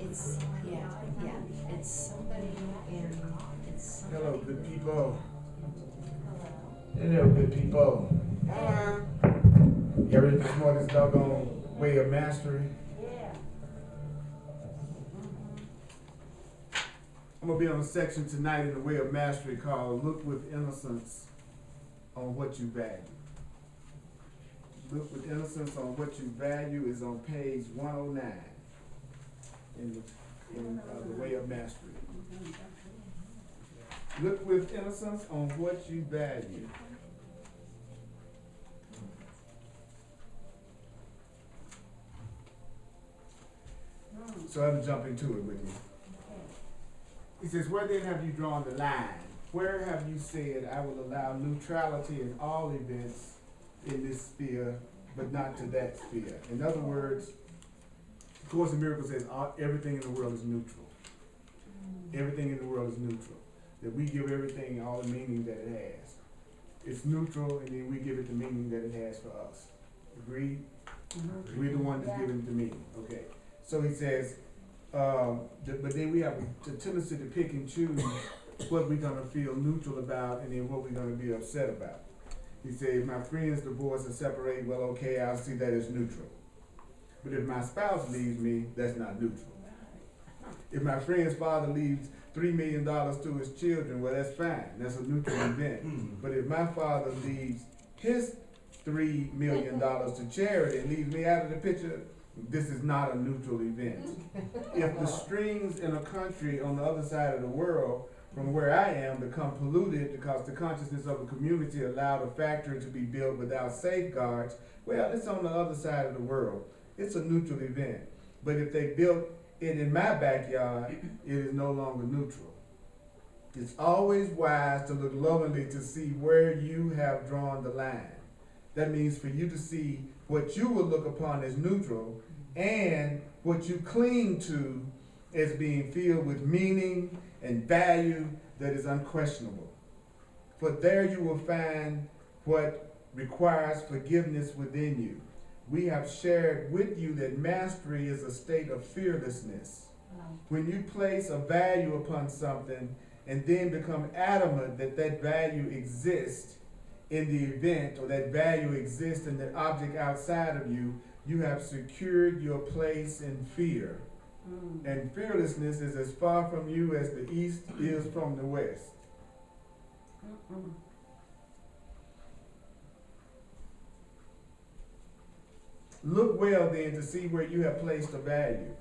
It's, it's somebody in, it's somebody. Hello, good people. Hello, good people. You ready to explore this doggone way of mastery? Yeah. I'm going to be on a section tonight in the way of mastery called Look with Innocence on What You Value. Look with Innocence on What You Value is on page 109 in the way of mastery. Look with innocence on what you value. So I'm gonna jump into it with you. He says, where then have you drawn the line? Where have you said, I will allow neutrality in all events in this sphere, but not to that sphere? In other words, the Course in Miracles says everything in the world is neutral. Everything in the world is neutral. That we give everything all the meaning that it has. It's neutral, and then we give it the meaning that it has for us. Agreed? Mm-hmm. We're the one that's giving it the meaning. Okay. So he says, but then we have the tendency to pick and choose what we're going to feel neutral about and then what we're going to be upset about. He says, if my friends divorce and separate, well, okay, I'll see that as neutral. But if my spouse leaves me, that's not neutral. If my friend's father leaves $3 million to his children, well, that's fine. That's a neutral event. But if my father leaves his $3 million to charity and leaves me out of the picture, this is not a neutral event. If the streams in a country on the other side of the world from where I am become polluted because the consciousness of a community allowed a factory to be built without safeguards, well, it's on the other side of the world. It's a neutral event. But if they built it in my backyard, it is no longer neutral. It's always wise to look lovingly to see where you have drawn the line. That means for you to see what you will look upon as neutral and what you cling to as being filled with meaning and value that is unquestionable. For there you will find what requires forgiveness within you. We have shared with you that mastery is a state of fearlessness. When you place a value upon something and then become adamant that that value exists in the event, or that value exists in the object outside of you, you have secured your place in fear. And fearlessness is as far from you as the east is from the west. Look well then to see where you have placed a value.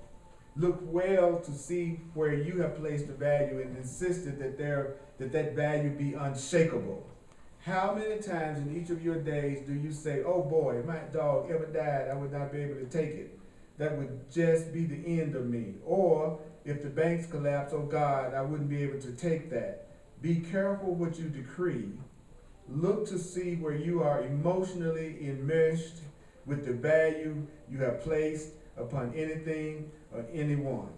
Look well to see where you have placed a value and insisted that value be unshakable. How many times in each of your days do you say, oh boy, if my dog ever died, I would not be able to take it. That would just be the end of me. Or if the banks collapse, oh God, I wouldn't be able to take that. Be careful what you decree. Look to see where you are emotionally enmeshed with the value you have placed upon anything or anyone.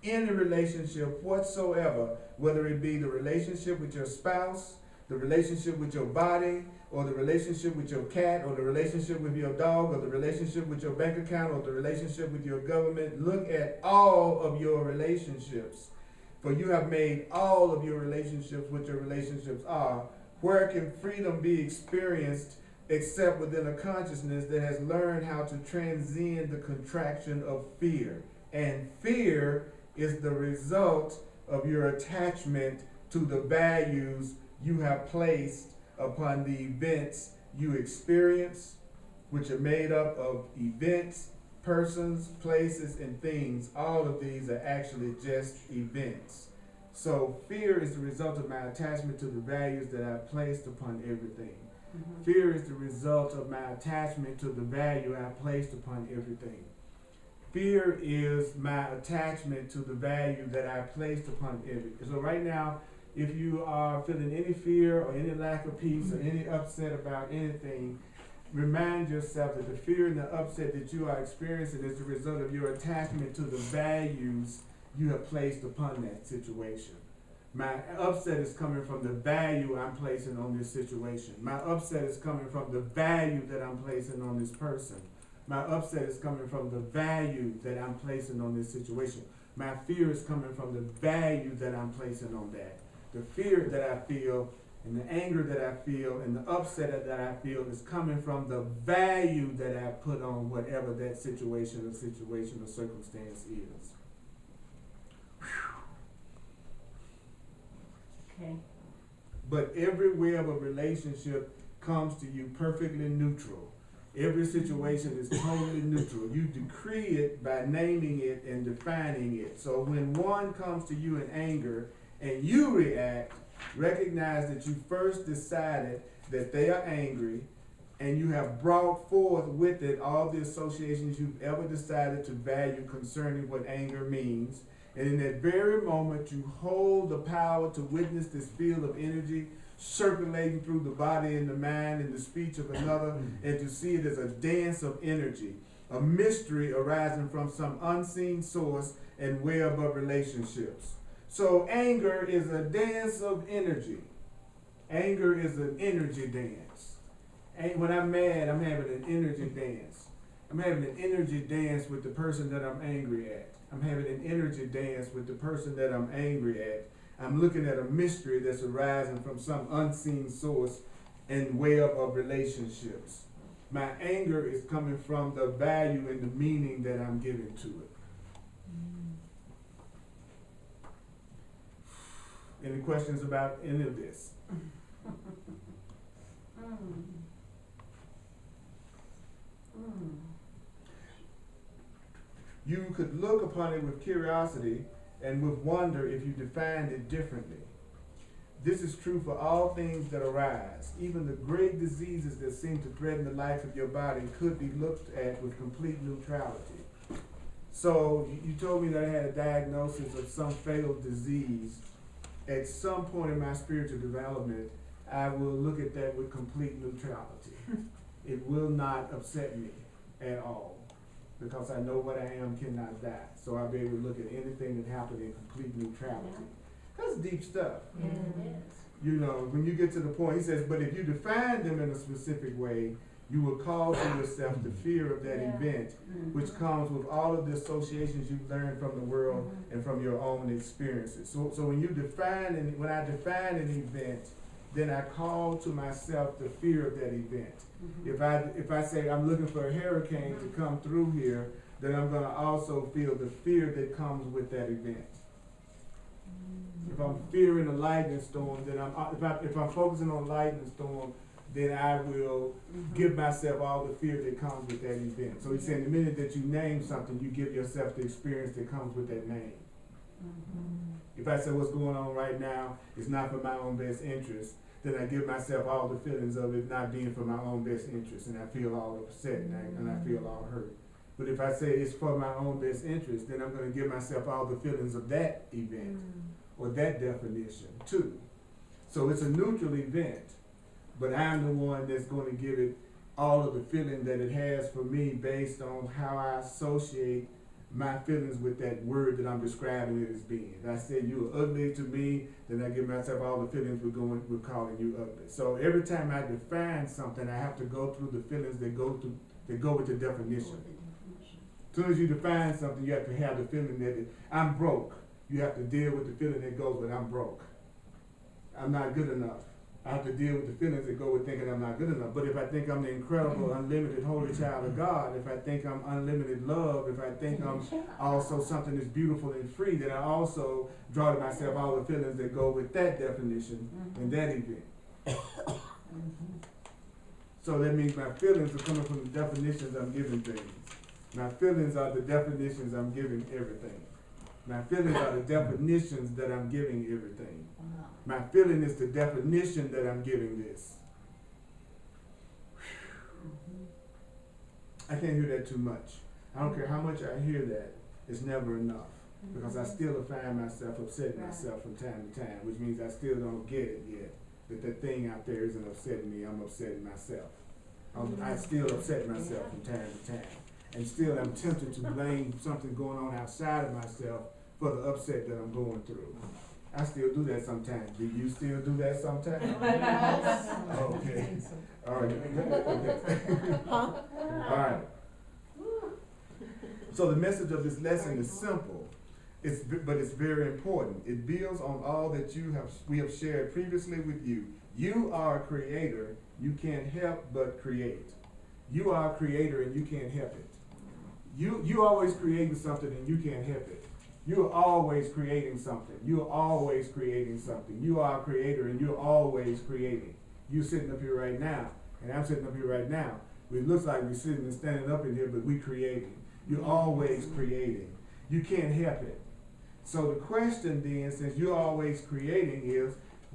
Any relationship whatsoever, whether it be the relationship with your spouse, the relationship with your body, or the relationship with your cat, or the relationship with your dog, or the relationship with your bank account, or the relationship with your government, look at all of your relationships. For you have made all of your relationships what your relationships are. Where can freedom be experienced except within a consciousness that has learned how to transcend the contraction of fear? And fear is the result of your attachment to the values you have placed upon the events you experience, which are made up of events, persons, places, and things. All of these are actually just events. So fear is the result of my attachment to the values that I've placed upon everything. Fear is the result of my attachment to the value I've placed upon everything. Fear is my attachment to the value that I placed upon everything. So right now, if you are feeling any fear or any lack of peace or any upset about anything, remind yourself that the fear and the upset that you are experiencing is the result of your attachment to the values you have placed upon that situation. My upset is coming from the value I'm placing on this situation. My upset is coming from the value that I'm placing on this person. My upset is coming from the value that I'm placing on this situation. My fear is coming from the value that I'm placing on that. The fear that I feel and the anger that I feel and the upset that I feel is coming from the value that I put on whatever that situation or circumstance is. Okay. But every way of a relationship comes to you perfectly neutral. Every situation is totally neutral. You decree it by naming it and defining it. So when one comes to you in anger and you react, recognize that you first decided that they are angry and you have brought forth with it all the associations you've ever decided to value concerning what anger means. And in that very moment, you hold the power to witness this field of energy circulating through the body and the mind and the speech of another, and to see it as a dance of energy, a mystery arising from some unseen source and web of relationships. So anger is a dance of energy. Anger is an energy dance. And when I'm mad, I'm having an energy dance. I'm having an energy dance with the person that I'm angry at. I'm having an energy dance with the person that I'm angry at. I'm looking at a mystery that's arising from some unseen source and web of relationships. My anger is coming from the value and the meaning that I'm giving to it. Any questions about any of this? You could look upon it with curiosity and with wonder if you defined it differently. This is true for all things that arise. Even the great diseases that seem to threaten the life of your body could be looked at with complete neutrality. So you told me that I had a diagnosis of some fatal disease. At some point in my spiritual development, I will look at that with complete neutrality. It will not upset me at all, because I know what I am cannot die. So I'll be able to look at anything that happened in complete neutrality. That's deep stuff. Yeah, it is. You know, when you get to the point, he says, but if you define them in a specific way, you will call to yourself the fear of that event, which comes with all of the associations you've learned from the world and from your own experiences. So when you define, and when I define an event, then I call to myself the fear of that event. If I say I'm looking for a hurricane to come through here, then I'm going to also feel the fear that comes with that event. If I'm fearing a lightning storm, then if I'm focusing on a lightning storm, then I will give myself all the fear that comes with that event. So he's saying the minute that you name something, you give yourself the experience that comes with that name. If I say what's going on right now is not for my own best interest, then I give myself all the feelings of it not being for my own best interest, and I feel all upset and I feel all hurt. But if I say it's for my own best interest, then I'm going to give myself all the feelings of that event or that definition too. So it's a neutral event, but I'm the one that's going to give it all of the feeling that it has for me based on how I associate my feelings with that word that I'm describing it as being. If I say you are ugly to me, then I give myself all the feelings we're calling you ugly. So every time I define something, I have to go through the feelings that go with the definition. As soon as you define something, you have to have the feeling that I'm broke. You have to deal with the feeling that goes with I'm broke. I'm not good enough. I have to deal with the feelings that go with thinking I'm not good enough. But if I think I'm the incredible, unlimited, holy child of God, if I think I'm unlimited love, if I think I'm also something that's beautiful and free, then I also draw to myself all the feelings that go with that definition and that event. So that means my feelings are coming from the definitions I'm giving things. My feelings are the definitions I'm giving everything. My feelings are the definitions that I'm giving everything. My feeling is the definition that I'm giving this. I can't hear that too much. I don't care how much I hear that, it's never enough. Because I still find myself upsetting myself from time to time, which means I still don't get it yet. That thing out there isn't upsetting me, I'm upsetting myself. I still upset myself from time to time. And still I'm tempted to blame something going on outside of myself for the upset that I'm going through. I still do that sometimes. Do you still do that sometimes? Okay. All right. All right. So the message of this lesson is simple, but it's very important. It builds on all that we have shared previously with you. You are a creator. You can't help but create. You are a creator and you can't help it. You always creating something and you can't help it. You're always creating something. You're always creating something. You are a creator and you're always creating. You're sitting up here right now, and I'm sitting up here right now. It looks like we're sitting and standing up in here, but we're creating. You're always creating. You can't help it. So the question then, since you're always creating, is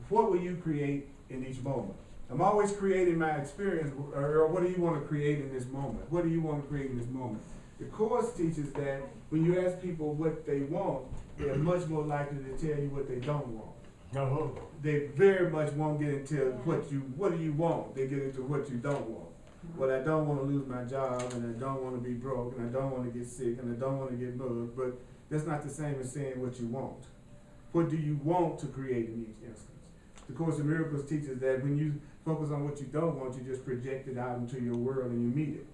what will you create in each moment? I'm always creating my experience, or what do you want to create in this moment? What do you want to create in this moment? The Course teaches that when you ask people what they want, they're much more likely to tell you what they don't want. Oh. They very much won't get into what do you want. They get into what you don't want. Well, I don't want to lose my job, and I don't want to be broke, and I don't want to get sick, and I don't want to get mugged. But that's not the same as saying what you want. What do you want to create in each instance? The Course in Miracles teaches that when you focus on what you don't want, you just project it out into your world and you meet it.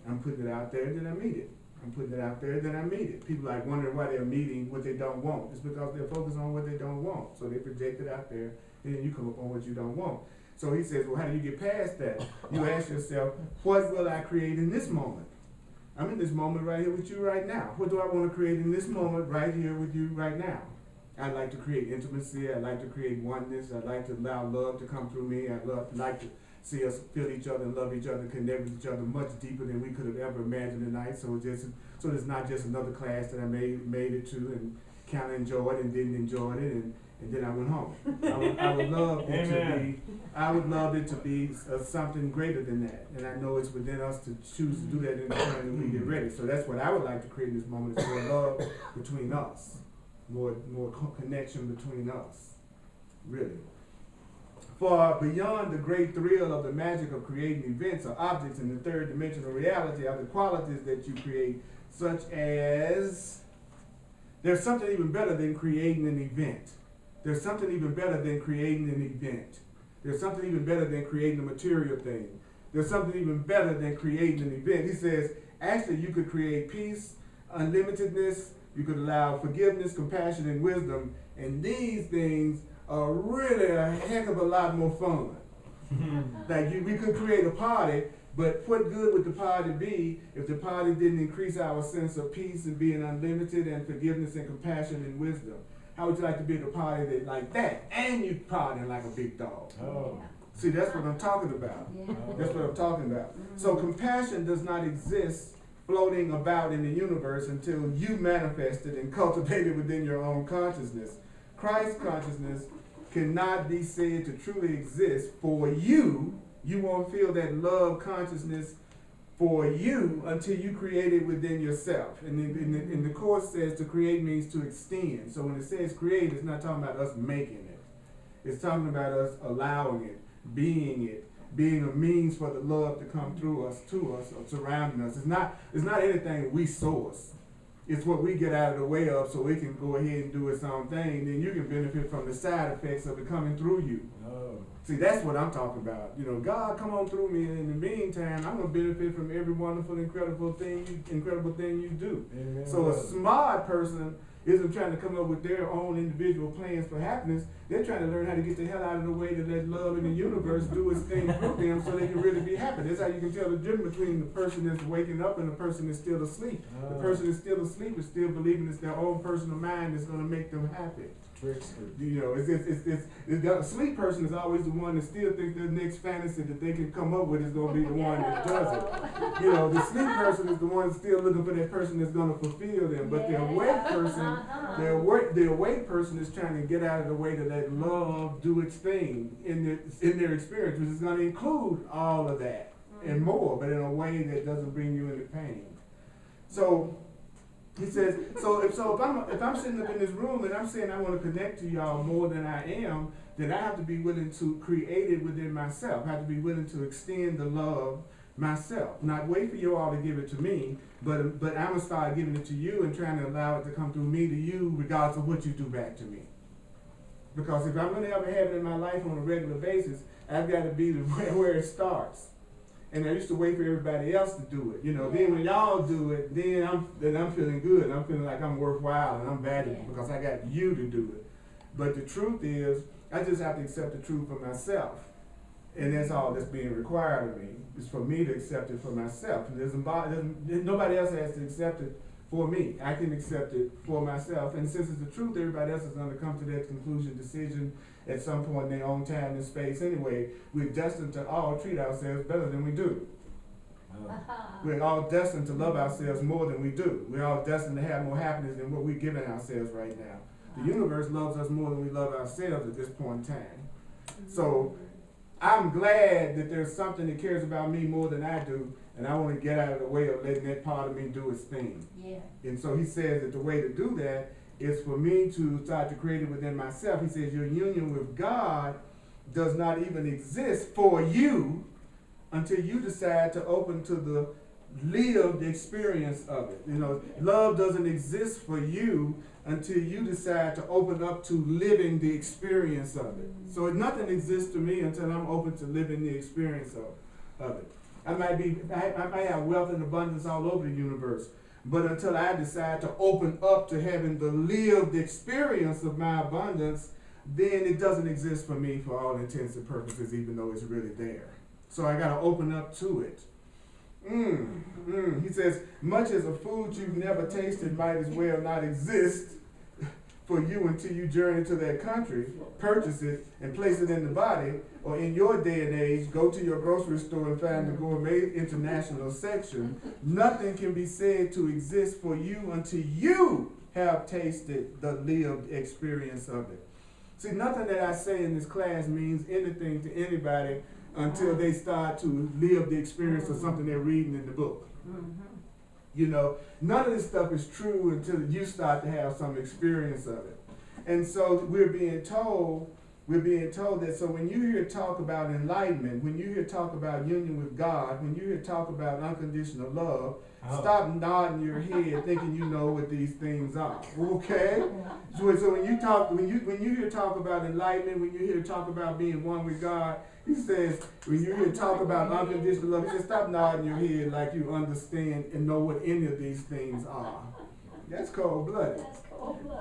I'm putting it out there, then I meet it. I'm putting it out there, then I meet it. People like wondering why they're meeting what they don't want. It's because they're focused on what they don't want. So they project it out there, and then you come up on what you don't want. So he says, well, how do you get past that? You ask yourself, what will I create in this moment? I'm in this moment right here with you right now. What do I want to create in this moment right here with you right now? I'd like to create intimacy. I'd like to create oneness. I'd like to allow love to come through me. I'd like to see us feel each other and love each other and connect with each other much deeper than we could have ever imagined tonight. So it's not just another class that I made it to and kind of enjoyed and didn't enjoy it and then I went home. I would love it to be something greater than that. And I know it's within us to choose to do that in the time that we get ready. So that's what I would like to create in this moment, is more love between us. More connection between us. Really. For beyond the great thrill of the magic of creating events or objects in the third dimensional reality are the qualities that you create, such as there's something even better than creating an event. There's something even better than creating an event. There's something even better than creating a material thing. There's something even better than creating an event. He says, actually, you could create peace, unlimitedness, you could allow forgiveness, compassion, and wisdom, and these things are really a heck of a lot more fun. We could create a party, but what good would the party be if the party didn't increase our sense of peace and being unlimited and forgiveness and compassion and wisdom? How would you like to be at a party that like that and you partying like a big dog? Oh. See, that's what I'm talking about. Yeah. That's what I'm talking about. So compassion does not exist floating about in the universe until you manifest it and cultivate it within your own consciousness. Christ consciousness cannot be said to truly exist for you. You won't feel that love consciousness for you until you create it within yourself. And the Course says to create means to extend. So when it says create, it's not talking about us making it. It's talking about us allowing it, being a means for the love to come through us, to us, or surrounding us. It's not anything we source. It's what we get out of the way of so it can go ahead and do its own thing. Then you can benefit from the side effects of it coming through you. Oh. See, that's what I'm talking about. God, come on through me. And in the meantime, I'm going to benefit from every wonderful, incredible thing you do. Amen. So a smart person isn't trying to come up with their own individual plans for happiness. They're trying to learn how to get the hell out of the way to let love in the universe do its thing through them so they can really be happy. That's how you can tell the difference between the person that's waking up and the person that's still asleep. The person that's still asleep is still believing it's their own personal mind that's going to make them happy. Trickster. The sleep person is always the one that still thinks the next fantasy that they can come up with is going to be the one that does it. The sleep person is the one that's still looking for that person that's going to fulfill them. But the awake person, the awake person is trying to get out of the way to let love do its thing in their experience, which is going to include all of that and more, but in a way that doesn't bring you into pain. So he says, if I'm sitting up in this room and I'm saying I want to connect to y'all more than I am, then I have to be willing to create it within myself. I have to be willing to extend the love myself. Not wait for you all to give it to me, but I'm going to start giving it to you and trying to allow it to come through me to you regardless of what you do back to me. Because if I'm going to ever have it in my life on a regular basis, I've got to be where it starts. And I used to wait for everybody else to do it. You know, then when y'all do it, then I'm feeling good. I'm feeling like I'm worthwhile and I'm valuable because I got you to do it. But the truth is, I just have to accept the truth for myself. And that's all that's being required of me, is for me to accept it for myself. Nobody else has to accept it for me. I can accept it for myself. And since it's the truth, everybody else is going to come to that conclusion, decision at some point in their own time and space anyway. We're destined to all treat ourselves better than we do. We're all destined to love ourselves more than we do. We're all destined to have more happiness than what we're giving ourselves right now. The universe loves us more than we love ourselves at this point in time. So I'm glad that there's something that cares about me more than I do, and I want to get out of the way of letting that part of me do its thing. Yeah. And so he says that the way to do that is for me to start to create it within myself. He says your union with God does not even exist for you until you decide to open to the lived experience of it. You know, love doesn't exist for you until you decide to open up to living the experience of it. So nothing exists to me until I'm open to living the experience of it. I might have wealth and abundance all over the universe, but until I decide to open up to having the lived experience of my abundance, then it doesn't exist for me for all intents and purposes, even though it's really there. So I got to open up to it. He says, much as a food you've never tasted might as well not exist for you until you journey to that country, purchase it, and place it in the body, or in your day and age, go to your grocery store and find the gourmet international section. Nothing can be said to exist for you until you have tasted the lived experience of it. See, nothing that I say in this class means anything to anybody until they start to live the experience of something they're reading in the book. You know, none of this stuff is true until you start to have some experience of it. And so we're being told that, so when you hear talk about enlightenment, when you hear talk about union with God, when you hear talk about unconditional love, stop nodding your head thinking you know what these things are. Okay? So when you hear talk about enlightenment, when you hear talk about being one with God, he says, when you hear talk about unconditional love, he says, stop nodding your head like you understand and know what any of these things are. That's cold-blooded.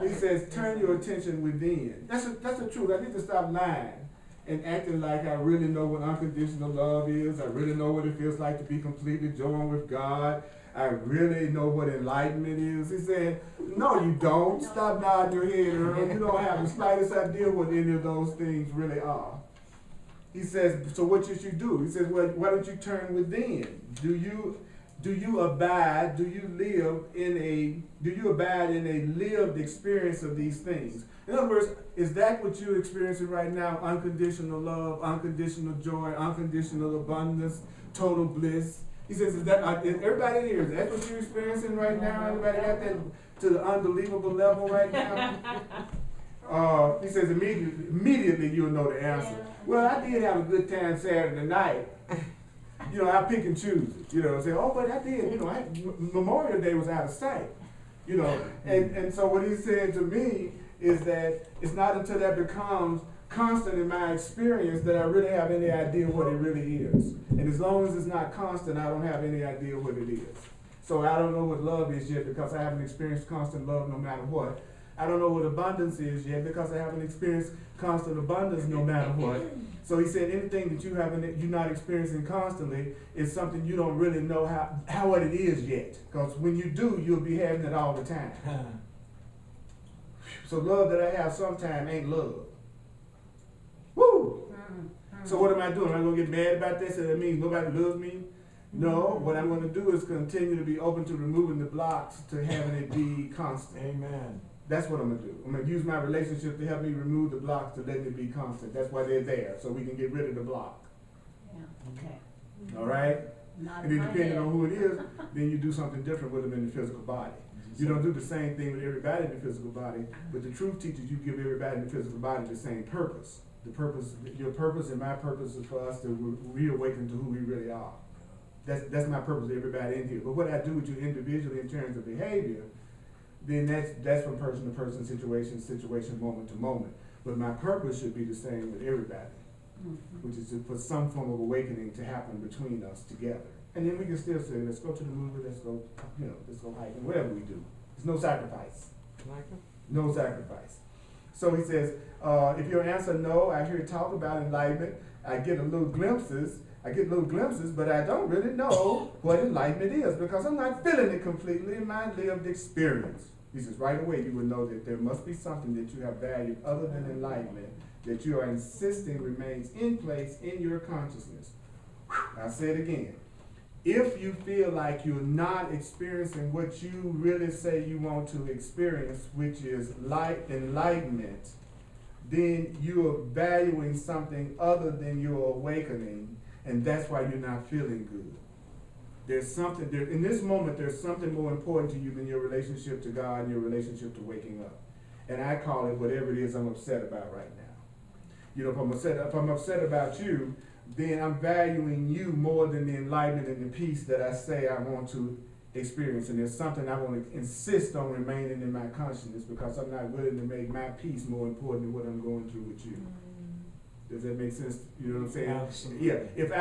He says, turn your attention within. That's the truth. I need to stop lying and acting like I really know what unconditional love is. I really know what it feels like to be completely joined with God. I really know what enlightenment is. He said, no, you don't. Stop nodding your head, Earl. You don't have the slightest idea what any of those things really are. He says, so what should you do? He says, well, why don't you turn within? Do you abide in a lived experience of these things? In other words, is that what you're experiencing right now? Unconditional love, unconditional joy, unconditional abundance, total bliss. He says, is that everybody here, is that what you're experiencing right now? Everybody got that to the unbelievable level right now? He says, immediately you'll know the answer. Well, I did have a good time Saturday night. You know, I pick and choose it. You know, say, oh, but I did. You know, Memorial Day was out of sight. You know, and so what he's saying to me is that it's not until that becomes constant in my experience that I really have any idea what it really is. And as long as it's not constant, I don't have any idea what it is. So I don't know what love is yet because I haven't experienced constant love no matter what. I don't know what abundance is yet because I haven't experienced constant abundance no matter what. So he said anything that you're not experiencing constantly is something you don't really know how what it is yet. Because when you do, you'll be having it all the time. So love that I have sometime ain't love. Woo! So what am I doing? Am I going to get mad about this and that means nobody loves me? No, what I'm going to do is continue to be open to removing the blocks to having it be constant. Amen. That's what I'm going to do. I'm going to use my relationship to help me remove the blocks to let it be constant. That's why they're there, so we can get rid of the block. Yeah, okay. All right? And then depending on who it is, then you do something different with them in the physical body. You don't do the same thing with everybody in the physical body, but the truth teaches you give everybody in the physical body the same purpose. Your purpose and my purpose is for us to reawaken to who we really are. That's my purpose, everybody in here. But what I do with you individually in terms of behavior, then that's from person to person, situation, moment to moment. But my purpose should be the same with everybody. which is for some form of awakening to happen between us together. And then we can still say, let's go to the movie, let's go hiking, whatever we do. There's no sacrifice. No sacrifice. So he says, if your answer no, I hear talk about enlightenment. I get little glimpses, but I don't really know what enlightenment is because I'm not feeling it completely in my lived experience. He says, right away you will know that there must be something that you have valued other than enlightenment, that you are insisting remains in place in your consciousness. I'll say it again. If you feel like you're not experiencing what you really say you want to experience, which is light enlightenment, then you're valuing something other than your awakening, and that's why you're not feeling good. There's something there in this moment. There's something more important to you than your relationship to God and your relationship to waking up. And I call it whatever it is I'm upset about right now. You know, if I'm upset about you, then I'm valuing you more than the enlightenment and the peace that I say I want to experience. And there's something I want to insist on remaining in my consciousness because I'm not willing to make my peace more important than what I'm going through with you. Does that make sense? You know what I'm saying? Absolutely. Yeah. If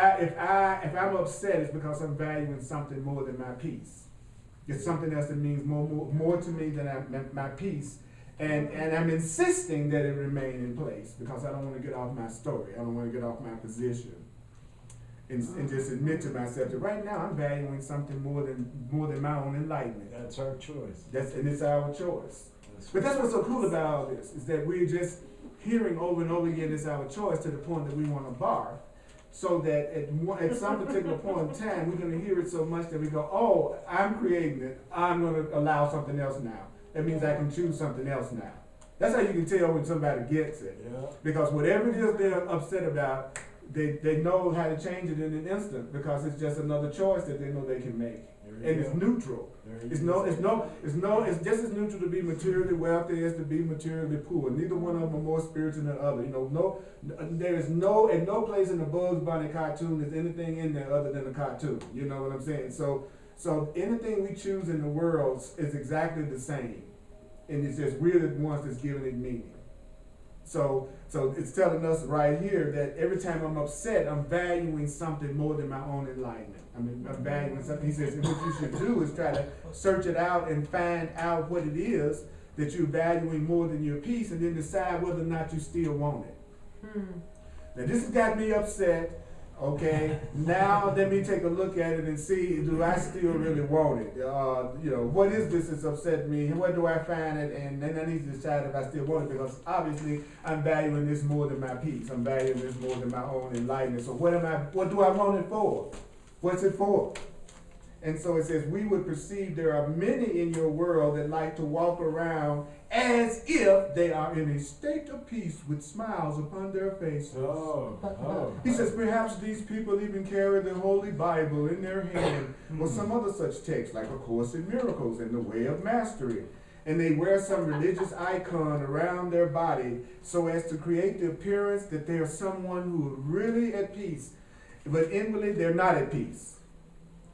I'm upset, it's because I'm valuing something more than my peace. It's something else that means more to me than my peace. And I'm insisting that it remain in place because I don't want to get off my story. I don't want to get off my position. And just admit to myself that right now I'm valuing something more than my own enlightenment. That's our choice. And it's our choice. But that's what's so cool about all this, is that we're just hearing over and over again it's our choice to the point that we want to barf. So that at some particular point in time, we're going to hear it so much that we go, oh, I'm creating it. I'm going to allow something else now. That means I can choose something else now. That's how you can tell when somebody gets it. Yeah. Because whatever it is they're upset about, they know how to change it in an instant because it's just another choice that they know they can make. And it's neutral. It's just as neutral to be materially wealthy as to be materially poor. Neither one of them are more spiritual than the other. You know, there is no place in the Bugs Bunny cartoon is anything in there other than a cartoon. You know what I'm saying? So anything we choose in the world is exactly the same. And it's just we're the ones that's giving it meaning. So it's telling us right here that every time I'm upset, I'm valuing something more than my own enlightenment. I'm valuing something. He says, and what you should do is try to search it out and find out what it is that you're valuing more than your peace, and then decide whether or not you still want it. Now this has got me upset. Okay, now let me take a look at it and see, do I still really want it? What is this that's upset me? Where do I find it? And then I need to decide if I still want it, because obviously I'm valuing this more than my peace. I'm valuing this more than my own enlightenment. So what do I want it for? What's it for? And so it says, we would perceive there are many in your world that like to walk around as if they are in a state of peace with smiles upon their faces. He says, perhaps these people even carry the Holy Bible in their hand or some other such text, like A Course in Miracles and The Way of Mastery. And they wear some religious icon around their body so as to create the appearance that they are someone who is really at peace. But inwardly, they're not at peace.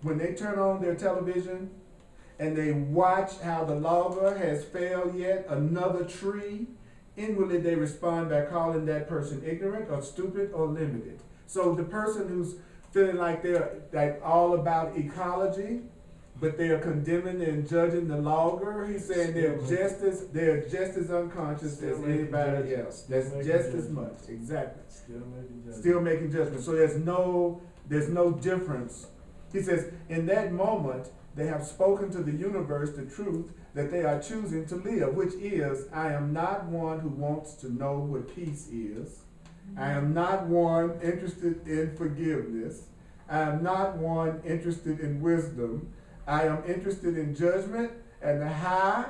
When they turn on their television and they watch how the logger has felled yet another tree, inwardly they respond by calling that person ignorant or stupid or limited. So the person who's feeling like they're like all about ecology, but they are condemning and judging the logger, he's saying they're just as unconscious as anybody else. That's just as much. Exactly. Still making judgments. So there's no difference. He says, in that moment, they have spoken to the universe the truth that they are choosing to live, which is, I am not one who wants to know what peace is. I am not one interested in forgiveness. I am not one interested in wisdom. I am interested in judgment and the high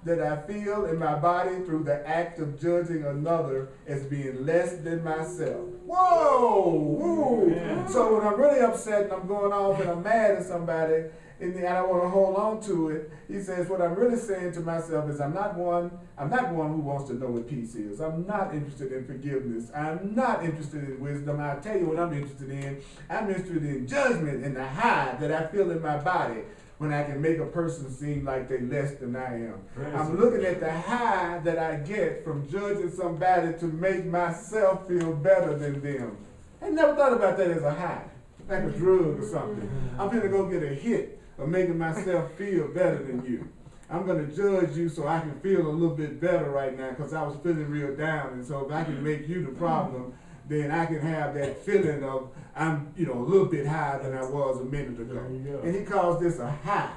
that I feel in my body through the act of judging another as being less than myself. Whoa! Woo. Yeah. So when I'm really upset and I'm going off and I'm mad at somebody and I want to hold on to it, he says what I'm really saying to myself is I'm not one who wants to know what peace is. I'm not interested in forgiveness. I'm not interested in wisdom. I'll tell you what I'm interested in. I'm interested in judgment and the high that I feel in my body when I can make a person seem like they're less than I am. Praise I'm the looking at the high that I get from judging somebody to make myself feel better than them. I never thought about that as a high, like a drug or something. I'm gonna go get a hit of making myself feel better than you. I'm gonna judge you so I can feel a little bit better right now because I was feeling real down. And so if I can make you the problem, then I can have that feeling of I'm, a little bit higher than I was a minute ago. There you go. And he calls this a high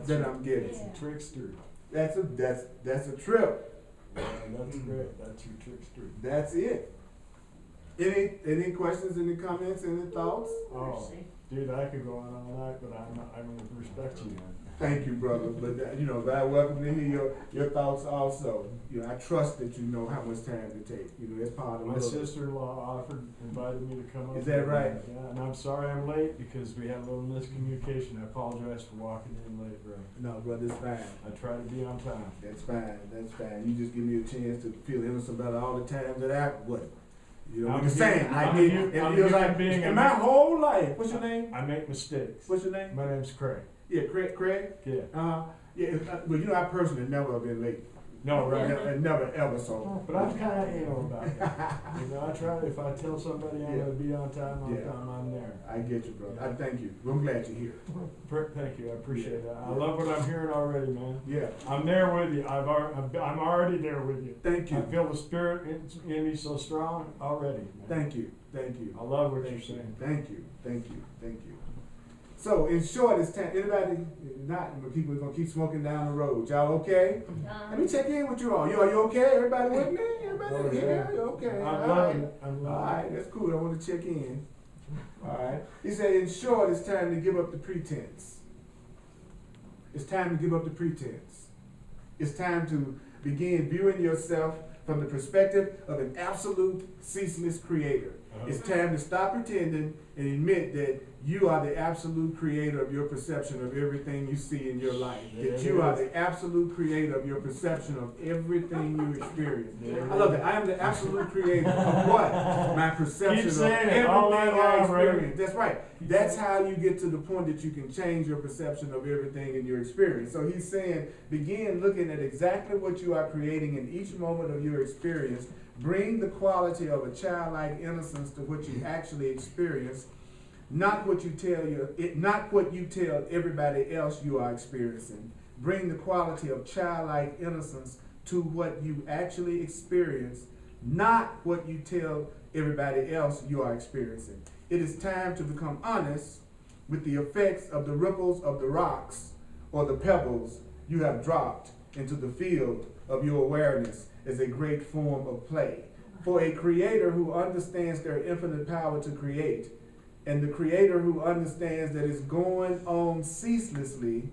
that I'm getting. That's a trickster. That's a trip. Yeah, that's great. That's your trickster. That's it. Any questions, any comments, any thoughts? Oh, dude, I could go on all night, but I'm gonna respect you, man. Thank you, brother. But very welcome to hear your thoughts also. I trust that you know how much time to take. That's part of My it. sister-in-law invited me to come up. Is that right? Yeah, and I'm sorry I'm late because we had a little miscommunication. I apologize for walking in late, bro. No, brother, it's fine. I try to be on time. That's fine. That's fine. You just give me a chance to feel innocent about all the times that I what. I'm the same. I'm a human being. In my whole life. What's your name? I make mistakes. What's your name? My name's Craig. Yeah, Craig. Yeah. Yeah. Well, I personally never have been late. No, right. Never ever so. But I'm kind of anal about that. I try. If I tell somebody I'm going to be on time, I'm there. I get you, brother. I thank you. I'm glad you're here. Thank you. I appreciate that. I love what I'm hearing already, man. Yeah. I'm there with you. I'm already there with you. Thank you. I feel the spirit in me so strong already, man. Thank you. Thank you. I love what you're saying. Thank you. Thank you. Thank you. So, in short, it's time. Anybody not? We're gonna keep smoking down the road. Y'all okay? Let me check in with you all. Are you okay? Everybody with me? Everybody here? You okay? I'm loving it. All right, that's cool. I want to check in. All right. He said, in short, it's time to give up the pretense. It's time to give up the pretense. It's time to begin viewing yourself from the perspective of an absolute, ceaseless creator. It's time to stop pretending and admit that you are the absolute creator of your perception of everything you see in your life. That you are the absolute creator of your perception of everything you experience. I love that. I am the absolute creator of what? My perception of everything I experience. That's right. That's how you get to the point that you can change your perception of everything in your experience. So he's saying, begin looking at exactly what you are creating in each moment of your experience. Bring the quality of a childlike innocence to what you actually experience, not what you tell everybody else you are experiencing. Bring the quality of childlike innocence to what you actually experience, not what you tell everybody else you are experiencing. It is time to become honest with the effects of the ripples of the rocks or the pebbles you have dropped into the field of your awareness is a great form of play. For a creator who understands their infinite power to create, and the creator who understands that it's going on ceaselessly,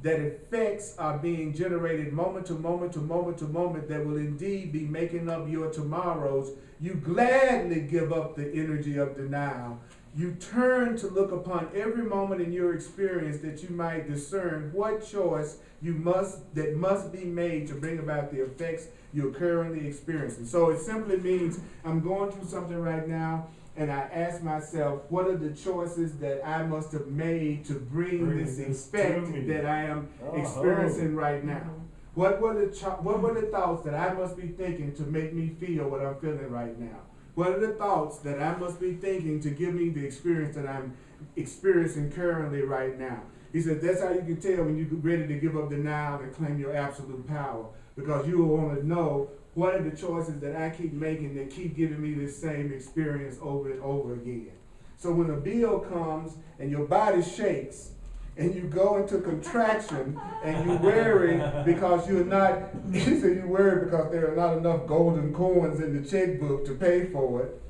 that effects are being generated moment to moment to moment to moment that will indeed be making up your tomorrows, you gladly give up the energy of denial. You turn to look upon every moment in your experience that you might discern what choice that must be made to bring about the effects you're currently experiencing. So it simply means I'm going through something right now, and I ask myself, what are the choices that I must have made to bring this effect that I am experiencing right now? What were the thoughts that I must be thinking to make me feel what I'm feeling right now? What are the thoughts that I must be thinking to give me the experience that I'm experiencing currently right now? He said that's how you can tell when you're ready to give up denial and claim your absolute power, because you will want to know what are the choices that I keep making that keep giving me this same experience over and over again. So when a bill comes and your body shakes and you go into contraction and you worry because you're not, you worry because there are not enough golden coins in the checkbook to pay for it,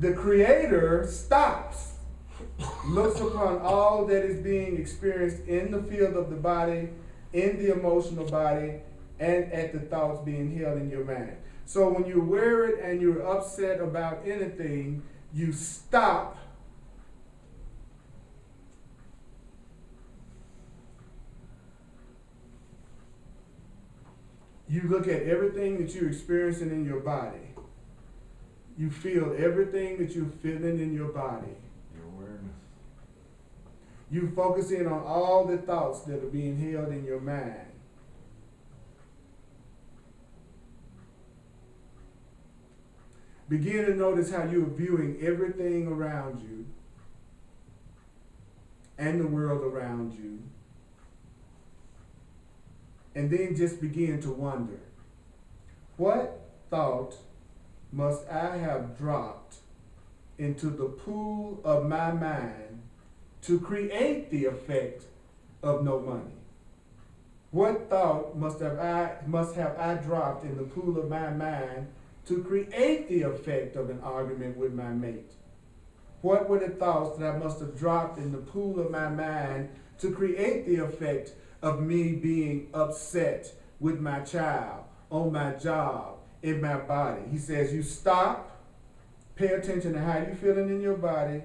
the creator stops, looks upon all that is being experienced in the field of the body, in the emotional body, and at the thoughts being held in your mind. So when you're worried and you're upset about anything, you stop. You look at everything that you're experiencing in your body. You feel everything that you're feeling in your body. Your awareness. You focus in on all the thoughts that are being held in your mind. Begin to notice how you're viewing everything around you and the world around you. And then just begin to wonder, what thought must I have dropped into the pool of my mind to create the effect of no money? What thought must have I dropped in the pool of my mind to create the effect of an argument with my mate? What were the thoughts that I must have dropped in the pool of my mind to create the effect of me being upset with my child, on my job, in my body? He says you stop, pay attention to how you're feeling in your body,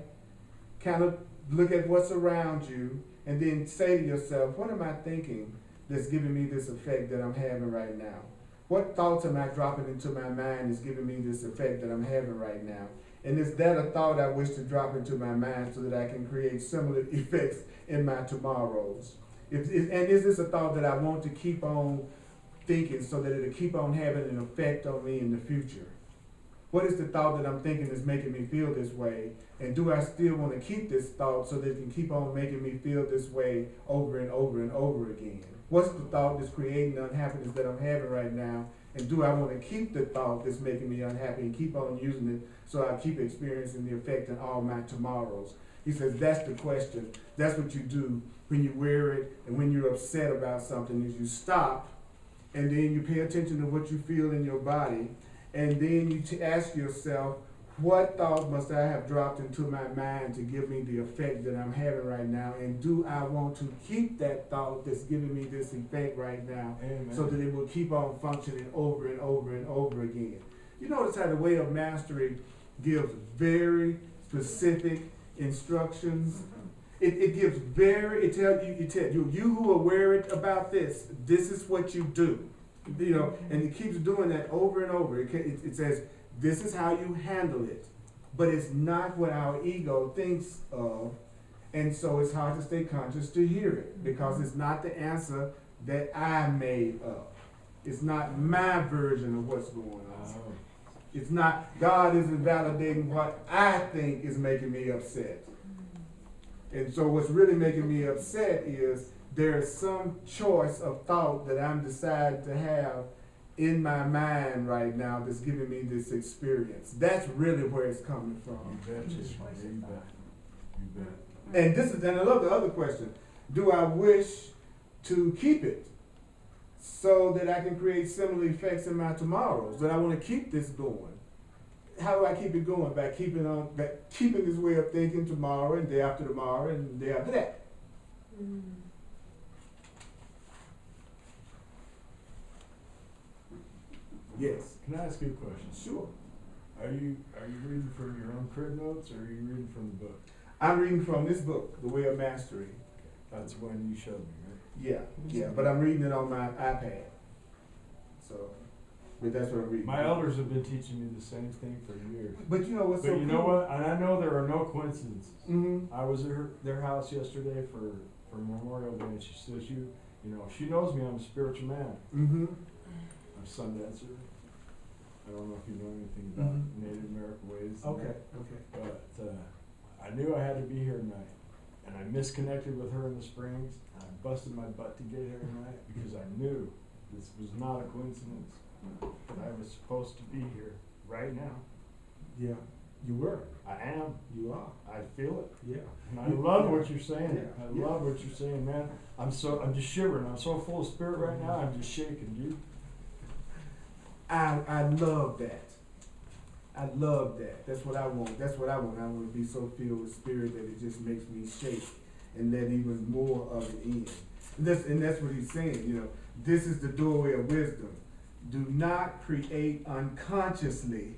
kind of look at what's around you, and then say to yourself, what am I thinking that's giving me this effect that I'm having right now? What thoughts am I dropping into my mind is giving me this effect that I'm having right now? And is that a thought I wish to drop into my mind so that I can create similar effects in my tomorrows? And is this a thought that I want to keep on thinking so that it'll keep on having an effect on me in the future? What is the thought that I'm thinking is making me feel this way? And do I still want to keep this thought so that it can keep on making me feel this way over and over and over again? What's the thought that's creating the unhappiness that I'm having right now? And do I want to keep the thought that's making me unhappy and keep on using it so I keep experiencing the effect in all my tomorrows? He says that's the question. That's what you do when you wear it and when you're upset about something, is you stop and then you pay attention to what you feel in your body, and then you ask yourself, what thought must I have dropped into my mind to give me the effect that I'm having right now? And do I want to keep that thought that's giving me this effect right now? Amen. So that it will keep on functioning over and over and over again? You notice how the way of mastery gives very specific instructions. It gives it tells you who are worried about this is what you do. You know, and it keeps doing that over and over. It says, this is how you handle it, but it's not what our ego thinks of, and so it's hard to stay conscious to hear it because it's not the answer that I made up. It's not my version of what's going on. It's not, God isn't validating what I think is making me upset. And so what's really making me upset is there's some choice of thought that I'm deciding to have in my mind right now that's giving me this experience. That's really where it's coming from. You bet. You bet. And I love the other question. Do I wish to keep it so that I can create similar effects in my tomorrows? That I want to keep this going. How do I keep it going? By keeping this way of thinking tomorrow and day after tomorrow and day after that. Yes. Can I ask you a question? Sure. Are you reading from your own crib notes, or are you reading from the book? I'm reading from this book, The Way of Mastery. That's when you showed me, right? Yeah. But I'm reading it on my iPad. But that's what I'm reading. My elders have been teaching me the same thing for years. But you know what's so cool? But you know what? And I know there are no coincidences. Mm-hmm. I was at their house yesterday for Memorial Day, and she says, she knows me. I'm a spiritual man. Mm-hmm. I'm a sun dancer. I don't know if you know anything about Native American ways. Okay. But I knew I had to be here tonight, and I misconnected with her in the Springs. And I busted my butt to get here tonight because I knew this was not a coincidence. That I was supposed to be here right now. Yeah, you were. I am. You are. I feel it. Yeah. And I love what you're saying. Yeah. I love what you're saying, man. I'm just shivering. I'm so full of spirit right now. I'm just shaking, dude. I love that. I love that. That's what I want. I want to be so filled with spirit that it just makes me shake and let even more of it in. And that's what he's saying. This is the doorway of wisdom. Do not create unconsciously.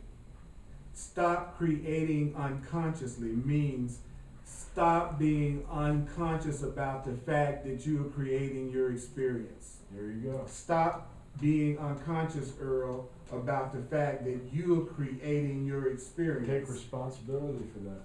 Stop creating unconsciously means stop being unconscious about the fact that you are creating your experience. There you go. Stop being unconscious, Earl, about the fact that you are creating your experience. Take responsibility for that.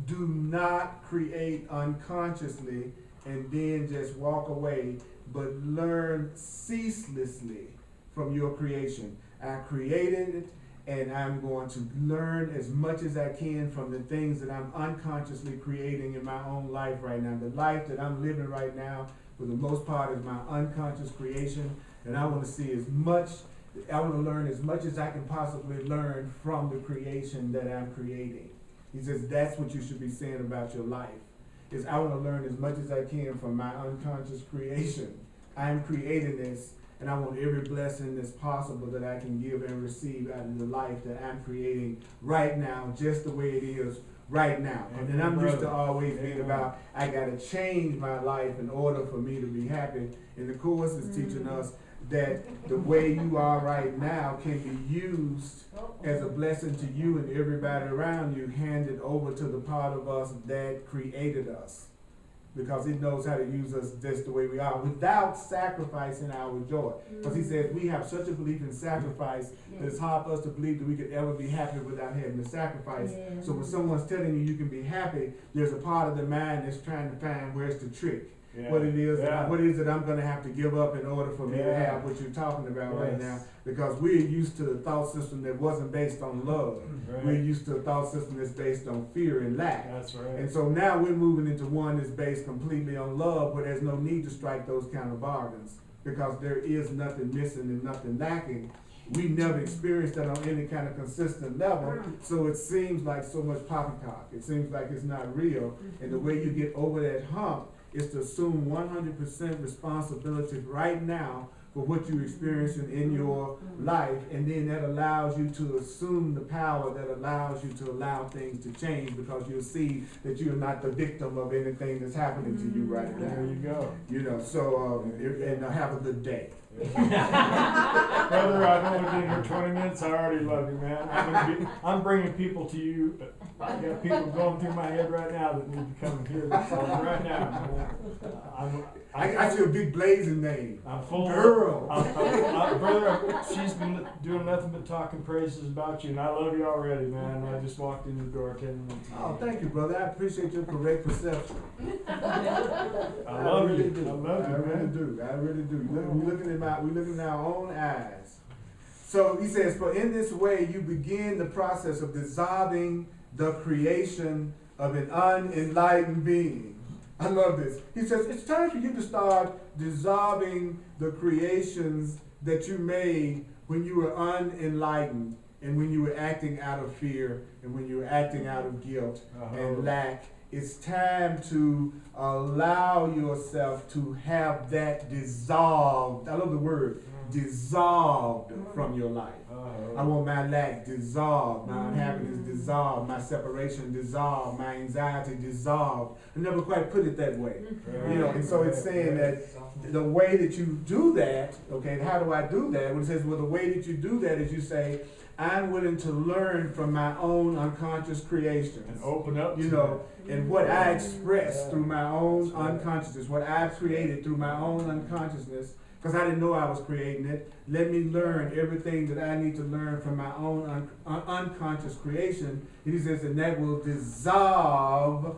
do not create unconsciously and then just walk away, but learn ceaselessly from your creation. I created it, and I'm going to learn as much as I can from the things that I'm unconsciously creating in my own life right now. The life that I'm living right now, for the most part, is my unconscious creation, and I want to see as much, I want to learn as much as I can possibly learn from the creation that I'm creating. He says that's what you should be saying about your life, is I want to learn as much as I can from my unconscious creation. I'm creating this, and I want every blessing that's possible that I can give and receive out of the life that I'm creating right now, just the way it is right now. And then I'm used to always being about, I got to change my life in order for me to be happy. And the Course is teaching us that the way you are right now can be used as a blessing to you and everybody around you, handed over to the part of us that created us. Because it knows how to use us just the way we are without sacrificing our joy. Because he says we have such a belief in sacrifice that it's hard for us to believe that we could ever be happy without having to sacrifice. So when someone's telling you you can be happy, there's a part of the mind that's trying to find where's the trick. What it is, what is it I'm going to have to give up in order for me to have what you're talking about right now? Because we're used to a thought system that wasn't based on love. We're used to a thought system that's based on fear and lack. That's right. And so now we're moving into one that's based completely on love, where there's no need to strike those kind of bargains, because there is nothing missing and nothing lacking. We never experienced that on any kind of consistent level, so it seems like so much poppycock. It seems like it's not real. And the way you get over that hump is to assume 100% responsibility right now for what you're experiencing in your life, and then that allows you to assume the power that allows you to allow things to change, because you'll see that you're not the victim of anything that's happening to you right now. There you go. You know, so, and have a good day. Brother, I've only been here 20 minutes. I already love you, man. I'm bringing people to you. I got people going through my head right now that need to come and hear this right now. I got you a big blazing name. I'm full Earl. Brother, she's been doing nothing but talking praises about you, and I love you already, man. I just walked in the door 10 minutes ago. Oh, thank you, brother. I appreciate your correct perception. I love you. Do. I love you, I really man. do. I really do. We're looking in our own eyes. So he says, for in this way you begin the process of dissolving the creation of an unenlightened being. I love this. He says, it's time for you to start dissolving the creations that you made when you were unenlightened, and when you were acting out of fear, and when you were acting out of guilt and lack. It's time to allow yourself to have that dissolved. I love the word, dissolved from your life. I want my lack dissolved, my unhappiness dissolved, my separation dissolved, my anxiety dissolved. I never quite put it that way. You know, and so it's saying that the way that you do that, okay, how do I do that? When it says, well, the way that you do that is you say, I'm willing to learn from my own unconscious creations. And open up, you know, and what I express through my own unconsciousness, what I've created through my own unconsciousness, because I didn't know I was creating it. Let me learn everything that I need to learn from my own unconscious creation. And he says, and that will dissolve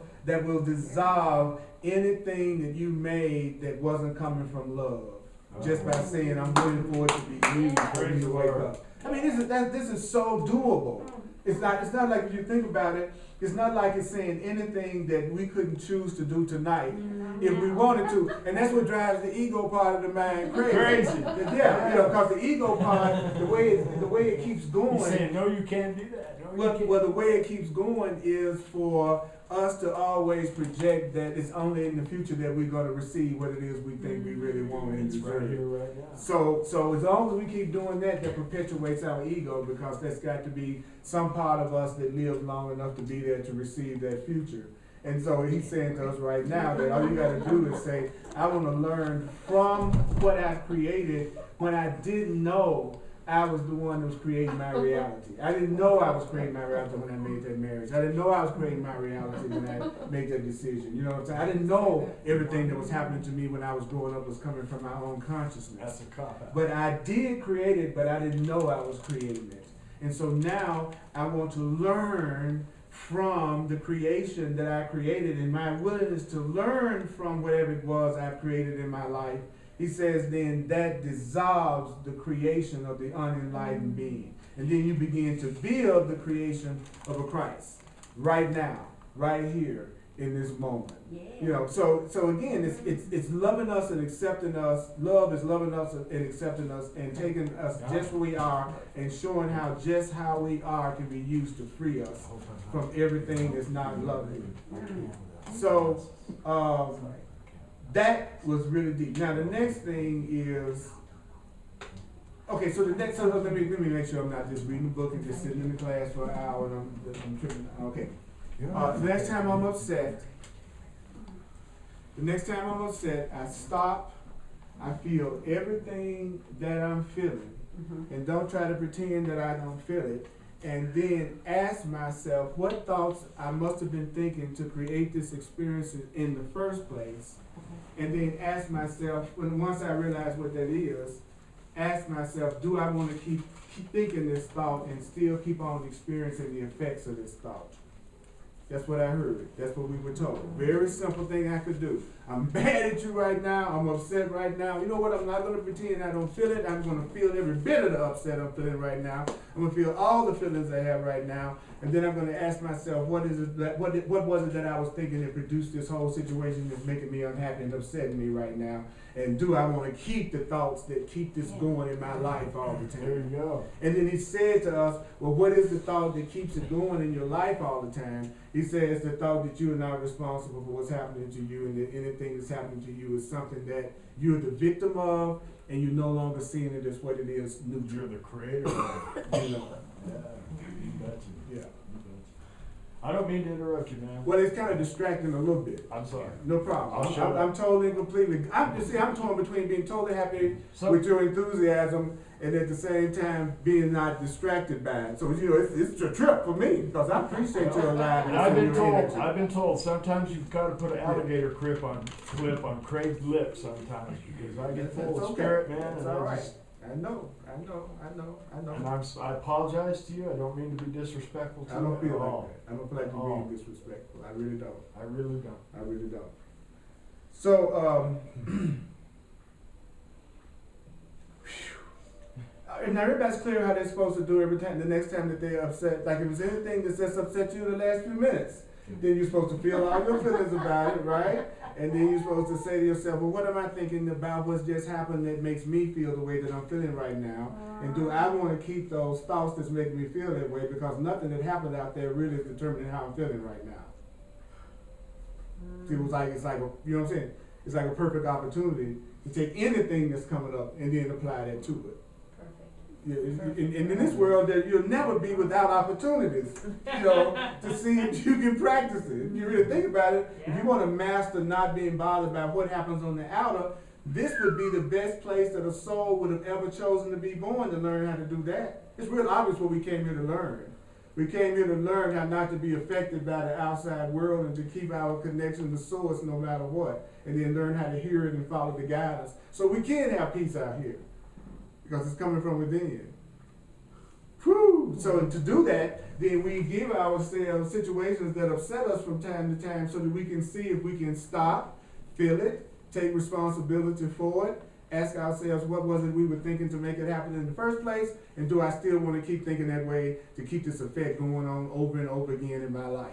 anything that you made that wasn't coming from love. Just by saying, I'm waiting for it to be used for you to wake up. I mean, this is so doable. It's not like, if you think about it, it's not like it's saying anything that we couldn't choose to do tonight if we wanted to. And that's what drives the ego part of the mind crazy. Yeah, you know, because the ego part, the way it keeps going. He's saying, no, you can't do that. No, you can't. Well, the way it keeps going is for us to always project that it's only in the future that we're going to receive what it is we think we really want and deserve. Right here, right now. So as long as we keep doing that, that perpetuates our ego, because that's got to be some part of us that lives long enough to be there to receive that future. And so he's saying to us right now that all you got to do is say, I want to learn from what I created when I didn't know I was the one that was creating my reality. I didn't know I was creating my reality when I made that marriage. I didn't know I was creating my reality when I made that decision. You know what I'm saying? I didn't know everything that was happening to me when I was growing up was coming from my own consciousness. That's a cop-out. But I did create it, but I didn't know I was creating it. And so now I want to learn from the creation that I created and my willingness to learn from whatever it was I've created in my life, he says then that dissolves the creation of the unenlightened being. And then you begin to build the creation of a Christ right now, right here in this moment. Yeah. You know, so again, it's loving us and accepting us. Love is loving us and accepting us and taking us just where we are and showing how we are can be used to free us from everything that's not loving. So that was really deep. Now the next thing is, okay, so let me make sure I'm not just reading the book and just sitting in the class for an hour and I'm tripping. Okay. The next time I'm upset, I stop, I feel everything that I'm feeling, and don't try to pretend that I don't feel it, and then ask myself what thoughts I must have been thinking to create this experience in the first place, and then ask myself, once I realize what that is, ask myself, do I want to keep thinking this thought and still keep on experiencing the effects of this thought? That's what I heard. That's what we were told. Very simple thing I could do. I'm mad at you right now. I'm upset right now. You know what? I'm not going to pretend I don't feel it. I'm going to feel every bit of the upset I'm feeling right now. I'm going to feel all the feelings I have right now. And then I'm going to ask myself, what was it that I was thinking that produced this whole situation that's making me unhappy and upsetting me right now? And do I want to keep the thoughts that keep this going in my life all the time? There you go. And then he said to us, well, what is the thought that keeps it going in your life all the time? He says the thought that you are not responsible for what's happening to you, and that anything that's happening to you is something that you're the victim of, and you're no longer seeing it as what it is. You're the creator of it. You know. Yeah, you bet you. Yeah. I don't mean to interrupt you, man. Well, it's kind of distracting a little bit. I'm sorry. No problem. I'll shut I'm up. totally and completely. I'm torn between being totally happy with your enthusiasm and at the same time being not distracted by it. So you know, it's a trip for me because I appreciate your aliveness. And I've been told sometimes you've got to put an alligator clip on Craig's lips sometimes because I get full of spirit, man. It's and all right. just, I know. and I apologize to you. I don't mean to be disrespectful to you. I don't feel at like all. that. I don't feel like you're being disrespectful. I really don't. I really don't. I really don't. So, and now everybody's clear how they're supposed to do every time, the next time that they're upset. Like if it's anything that's upset you in the last few minutes, then you're supposed to feel all your feelings about it, right? And then you're supposed to say to yourself, well, what am I thinking about what's just happened that makes me feel the way that I'm feeling right now? And do I want to keep those thoughts that's making me feel that way? Because nothing that happened out there really is determining how I'm feeling right now. See, it's like you know what I'm saying? It's like a perfect opportunity to take anything that's coming up and then apply that to it. Yeah, and in this world, that you'll never be without opportunities, you know, to see if you can practice it. If you really think about it, if you want to master not being bothered by what happens on the outer, this would be the best place that a soul would have ever chosen to be born to learn how to do that. It's real obvious what we came here to learn. We came here to learn how not to be affected by the outside world and to keep our connection to source no matter what, and then learn how to hear it and follow the guidance. So we can have peace out here. Because it's coming from within. Whew. So to do that, then we give ourselves situations that upset us from time to time so that we can see if we can stop, feel it, take responsibility for it, ask ourselves what was it we were thinking to make it happen in the first place, and do I still want to keep thinking that way to keep this effect going on over and over again in my life?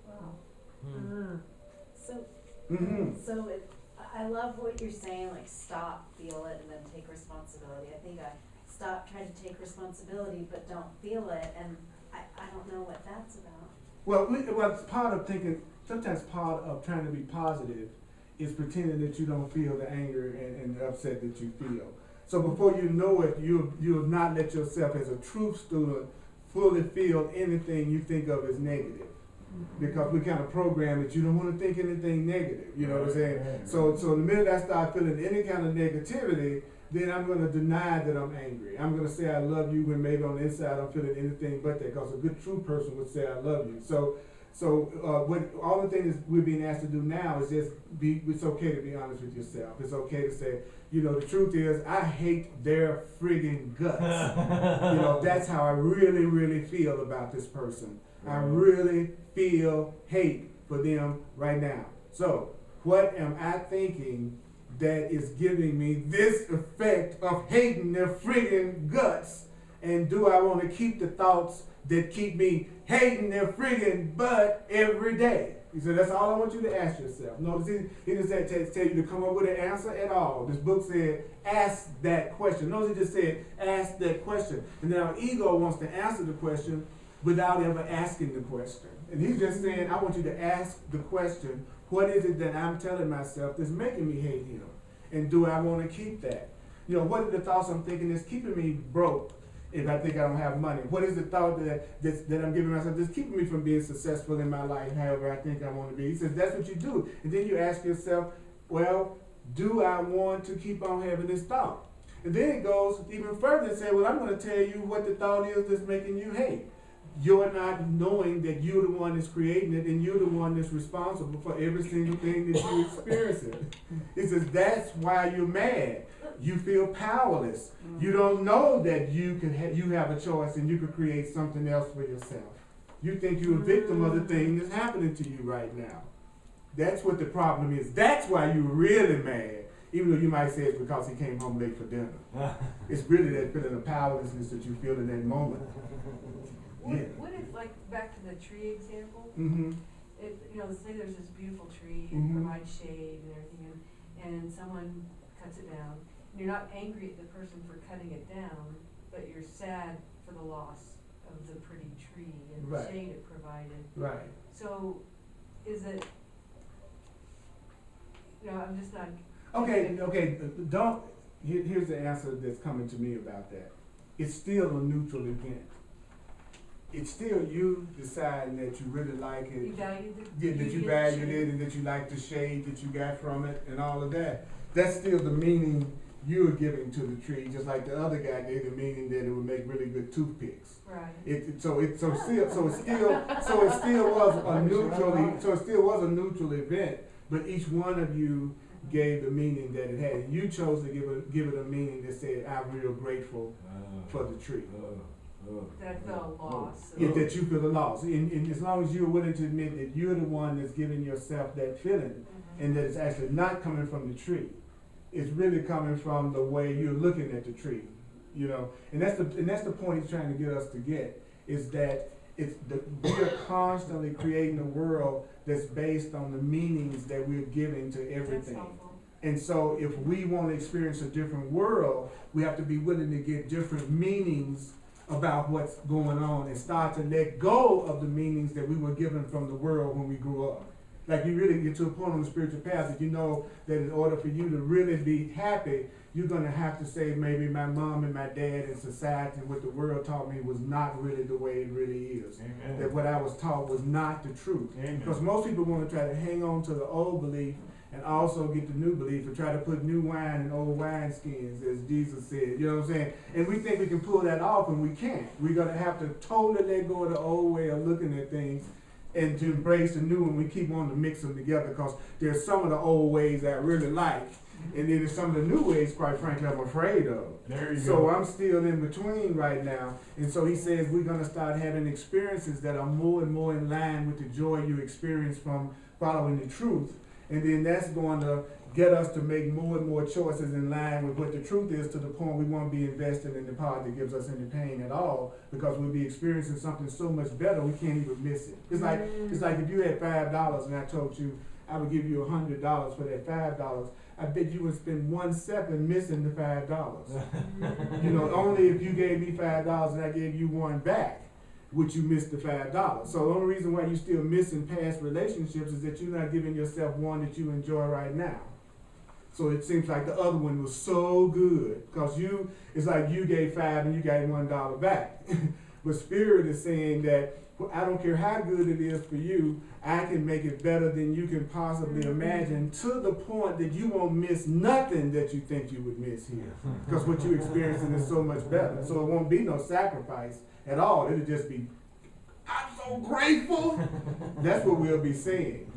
Wow. So I love what you're saying, like stop, feel it, and then take responsibility. I think I stop trying to take responsibility but don't feel it, and I don't know what that's about. Well, it's part of thinking, sometimes part of trying to be positive is pretending that you don't feel the anger and the upset that you feel. So before you know it, you'll not let yourself as a truth student fully feel anything you think of as negative. Because we kind of program that you don't want to think anything negative, you know what I'm saying? So the minute I start feeling any kind of negativity, then I'm going to deny that I'm angry. I'm going to say I love you when maybe on the inside I'm feeling anything but that, because a good true person would say I love you. So what all the things we're being asked to do now is just it's okay to be honest with yourself. It's okay to say, you know, the truth is I hate their friggin' guts. You know, that's how I really, really feel about this person. I Right. really feel hate for them right now. So, what am I thinking that is giving me this effect of hating their friggin' guts? And do I want to keep the thoughts that keep me hating their friggin' butt every day? He said, that's all I want you to ask yourself. Notice he didn't say tell you to come up with an answer at all. This book said, ask that question. Notice he just said, ask that question. And then our ego wants to answer the question without ever asking the question. And he's just saying, I want you to ask the question, what is it that I'm telling myself that's making me hate him? And do I want to keep that? You know, what are the thoughts I'm thinking that's keeping me broke if I think I don't have money? What is the thought that I'm giving myself that's keeping me from being successful in my life, however I think I want to be? He says, that's what you do. And then you ask yourself, well, do I want to keep on having this thought? And then it goes even further and say, well, I'm going to tell you what the thought is that's making you hate. You're not knowing that you're the one that's creating it and you're the one that's responsible for every single thing that you're experiencing. It says that's why you're mad. You feel powerless. You don't know that you have a choice and you can create something else for yourself. You think you're a victim of the thing that's happening to you right now. That's what the problem is. That's why you're really mad. Even though you might say it's because he came home late for dinner. It's really that feeling of powerlessness that you feel in that moment. What if, like, back to the tree example, Mm-hmm. Say there's this beautiful tree, it Mhm. provides shade and everything, and someone cuts it down. And you're not angry at the person for cutting it down, but you're sad for the loss of the pretty tree and the Right. shade it provided. Right. So, is it, I'm just not. Okay, don't, here's the answer that's coming to me about that. It's still a neutral event. It's still you deciding that you really like it. You valued it? Yeah, that you valued it and that you like the shade that you got from it and all of that. That's still the meaning you're giving to the tree, just like the other guy gave the meaning that it would make really good toothpicks. Right. So it still was a neutral event, but each one of you gave the meaning that it had. You chose to give it a meaning that said, I'm real grateful for the tree. That felt loss. Yeah, that you feel the loss. And as long as you're willing to admit that you're the one that's giving yourself that feeling, and that it's actually not coming from the tree. It's really coming from the way you're looking at the tree. And that's the point he's trying to get us to get, is that we are constantly creating a world that's based on the meanings that we're giving to everything. That's helpful. And so if we want to experience a different world, we have to be willing to get different meanings about what's going on and start to let go of the meanings that we were given from the world when we grew up. Like, you really get to a point on the spiritual path that you know that in order for you to really be happy, you're going to have to say, maybe my mom and my dad and society and what the world taught me was not really the way it really is. Amen. That what I was taught was not the truth. Amen. Because most people want to try to hang on to the old belief and also get the new belief and try to put new wine in old wine skins, as Jesus said. You know what I'm saying? And we think we can pull that off, and we can't. We're going to have to totally let go of the old way of looking at things and to embrace the new one. We keep wanting to mix them together because there's some of the old ways I really like, and then there's some of the new ways, quite frankly, I'm afraid of. There you So go. I'm still in between right now. And so he says we're going to start having experiences that are more and more in line with the joy you experience from following the truth. And then that's going to get us to make more and more choices in line with what the truth is, to the point we won't be invested in the part that gives us any pain at all, because we'll be experiencing something so much better we can't even miss it. It's like if you had $5 and I told you I would give you $100 for that $5. I bet you would spend 1 second missing the $5. Only if you gave me $5 and I gave you one back would you miss the $5. So the only reason why you're still missing past relationships is that you're not giving yourself one that you enjoy right now. So it seems like the other one was so good because it's like you gave $5 and you got $1 back. But Spirit is saying that I don't care how good it is for you, I can make it better than you can possibly imagine, to the point that you won't miss nothing that you think you would miss here. Because what you're experiencing is so much better. So it won't be no sacrifice at all. It'll just be, I'm so grateful. That's what we'll be saying.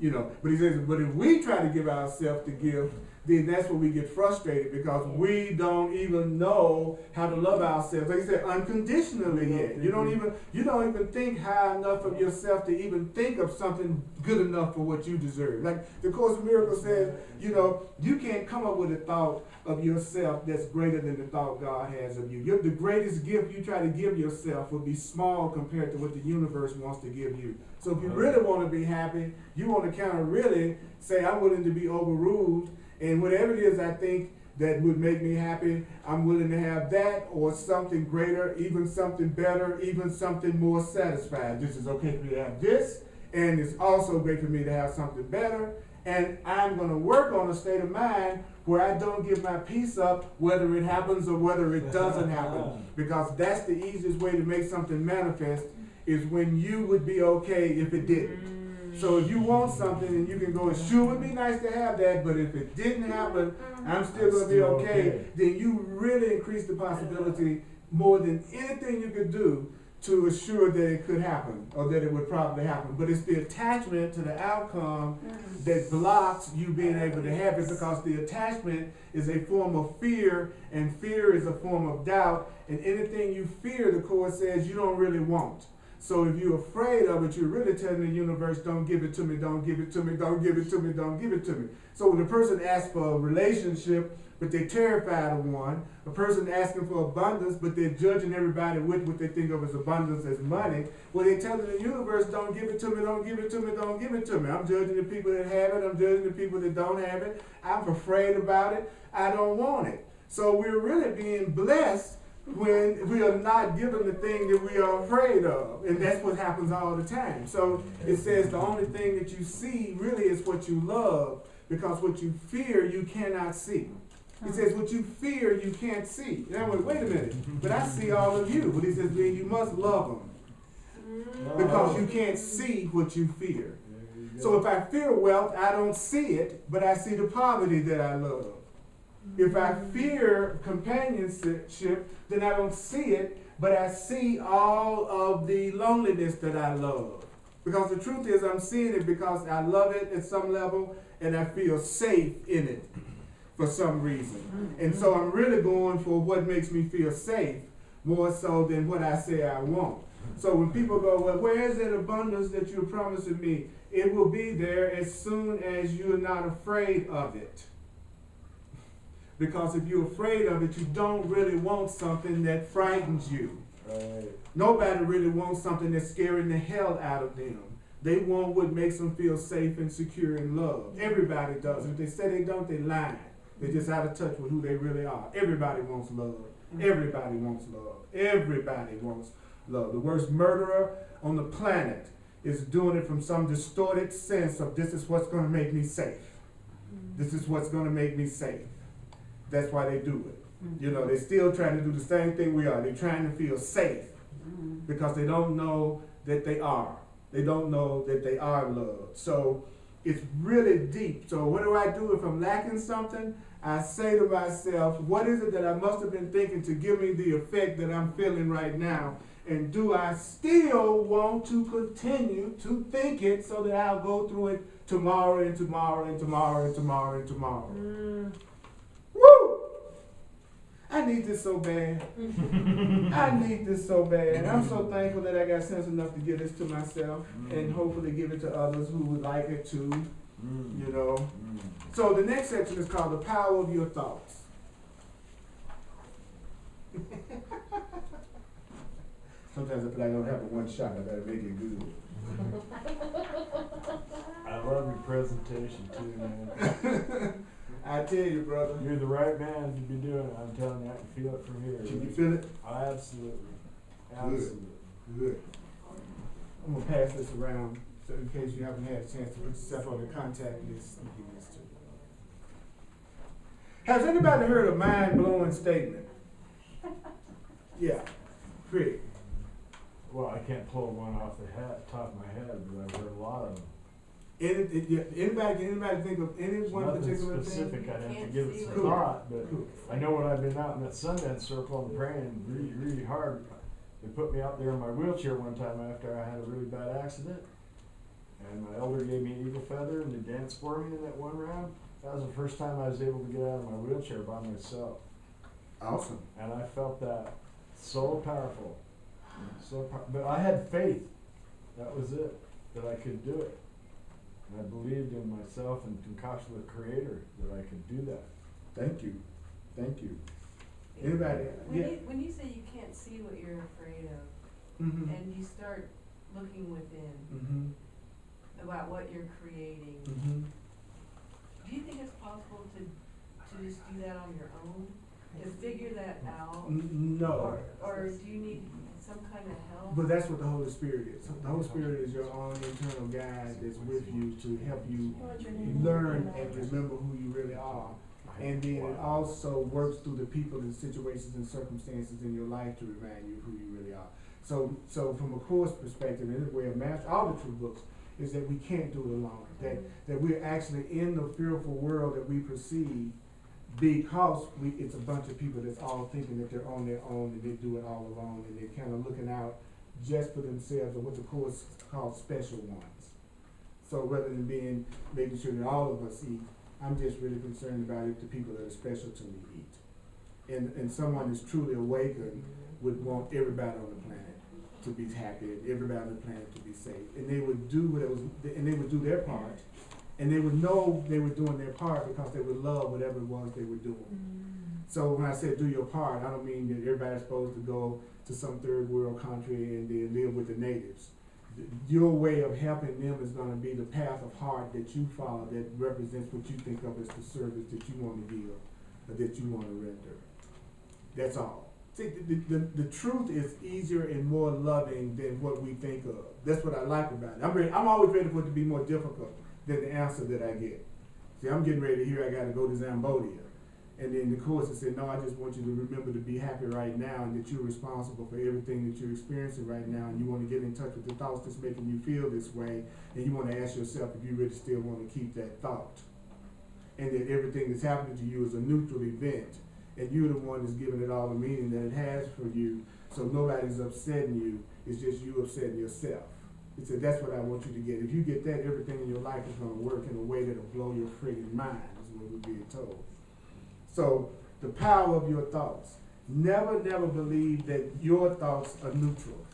But he says, but if we try to give ourselves to give then that's when we get frustrated because we don't even know how to love ourselves. Like I said, unconditionally yet. You don't even think high enough of yourself to even think of something good enough for what you deserve. Like the Course in Miracles says, you can't come up with a thought of yourself that's greater than the thought God has of you. The greatest gift you try to give yourself will be small compared to what the universe wants to give you. So if you really want to be happy, you want to kind of really say, I'm willing to be overruled, and whatever it is I think that would make me happy, I'm willing to have that or something greater, even something better, even something more satisfying. This is okay for me to have this, and it's also great for me to have something better. And I'm going to work on a state of mind where I don't give my peace up whether it happens or whether it doesn't happen. Because that's the easiest way to make something manifest is when you would be okay if it didn't. So if you want something and you can go, it sure would be nice to have that, but if it didn't happen, I'm still going to be okay, then you really increase the possibility more than anything you could do to assure that it could happen or that it would probably happen. But it's the attachment to the outcome that blocks you being able to have it, because the attachment is a form of fear, and fear is a form of doubt, and anything you fear, the Course says, you don't really want. So if you're afraid of it, you're really telling the universe, don't give it to me, don't give it to me, don't give it to me, don't give it to me. So when a person asks for a relationship, but they're terrified of one, a person asking for abundance, but they're judging everybody with what they think of as abundance as money, well, they're telling the universe, don't give it to me, don't give it to me, don't give it to me. I'm judging the people that have it, I'm judging the people that don't have it, I'm afraid about it, I don't want it. So we're really being blessed when we are not given the thing that we are afraid of. And that's what happens all the time. So it says the only thing that you see really is what you love, because what you fear you cannot see. It says what you fear you can't see. And I went, wait a minute, but I see all of you. But he says, then you must love them, because you can't see what you fear. So if I fear wealth, I don't see it, but I see the poverty that I love. If I fear companionship, then I don't see it, but I see all of the loneliness that I love. Because the truth is, I'm seeing it because I love it at some level, and I feel safe in it for some reason. And so I'm really going for what makes me feel safe, more so than what I say I want. So when people go, well, where is that abundance that you're promising me? It will be there as soon as you're not afraid of it. Because if you're afraid of it, you don't really want something that frightens you. Right. Nobody really wants something that's scaring the hell out of them. They want what makes them feel safe and secure and loved. Everybody does. If they say they don't, they're lying. They're just out of touch with who they really are. Everybody wants love. Everybody wants love. Everybody wants love. The worst murderer on the planet is doing it from some distorted sense of this is what's going to make me safe. This is what's going to make me safe. That's why they do it. They're still trying to do the same thing we are. They're trying to feel safe because they don't know that they are. They don't know that they are loved. So it's really deep. So what do I do if I'm lacking something? I say to myself, what is it that I must have been thinking to give me the effect that I'm feeling right now? And do I still want to continue to think it so that I'll go through it tomorrow and tomorrow and tomorrow and tomorrow and tomorrow? Woo! I need this so bad. I need this so bad. And I'm so thankful that I got sense enough to give this to myself and hopefully give it to others who would like it too. So the next section is called The Power of Your Thoughts. Sometimes I feel like I don't have one shot. I better make it good. I love your presentation too, man. I tell you, brother. You're the right man to be doing it. I'm telling you, I can feel it from here. Can you feel it? Oh, absolutely. Absolutely. Good. I'm going to pass this around so in case you haven't had a chance to put yourself on the contact list. I'll give this to you. Has anybody heard a mind-blowing statement? Yeah. Pretty. Well, I can't pull one off the top of my head, but I've heard a lot of them. Anybody think of any one particular specific, thing? I'd have to give it some thought, but I know when I've been out in that Sundance circle and praying really, really hard, they put me out there in my wheelchair one time after I had a really bad accident, and my elder gave me an eagle feather and they danced for me in that one round, That was the first time I was able to get out of my wheelchair by myself. Awesome. And I felt that so powerful. But I had faith. That was it. That I could do it. And I believed in myself and concocted with the Creator that I could do that. Thank you. Thank you. Anybody? When you say you can't see what you're afraid of, Mm-hmm. and you start looking within Mm-hmm. about what you're creating, Mm-hmm. do you think it's possible to just do that on your own? To figure that out? No. Or do you need some kind of help? But that's what the Holy Spirit is. The Holy Spirit is your own internal guide that's with you to help you learn and remember who you really are. And then it also works through the people and situations and circumstances in your life to remind you who you really are. So from a course perspective, in this way of master, all the true books, is that we can't do it alone. That we're actually in the fearful world that we perceive because it's a bunch of people that's all thinking that they're on their own and they do it all alone and they're kind of looking out just for themselves or what the course calls special ones. So rather than making sure that all of us eat, I'm just really concerned about if the people that are special to me eat. And someone who's truly awakened would want everybody on the planet to be happy and everybody on the planet to be safe. And they would do and they would do their part. And they would know they were doing their part because they would love whatever it was they were doing. So when I said do your part, I don't mean that everybody's supposed to go to some third world country and they live with the natives. Your way of helping them is going to be the path of heart that you follow that represents what you think of as the service that you want to give or that you want to render. That's all. See, the truth is easier and more loving than what we think of. That's what I like about it. I'm always ready for it to be more difficult than the answer that I get. See, I'm getting ready to hear I got to go to Cambodia. And then the course it said, no, I just want you to remember to be happy right now and that you're responsible for everything that you're experiencing right now and you want to get in touch with the thoughts that's making you feel this way and you want to ask yourself if you really still want to keep that thought. And that everything that's happening to you is a neutral event and you're the one that's giving it all the meaning that it has for you, so nobody's upsetting you, it's just you upsetting yourself. He said, that's what I want you to get. If you get that, everything in your life is going to work in a way that'll blow your friggin' mind, is what we're being told. So, the power of your thoughts. Never believe that your thoughts are neutral.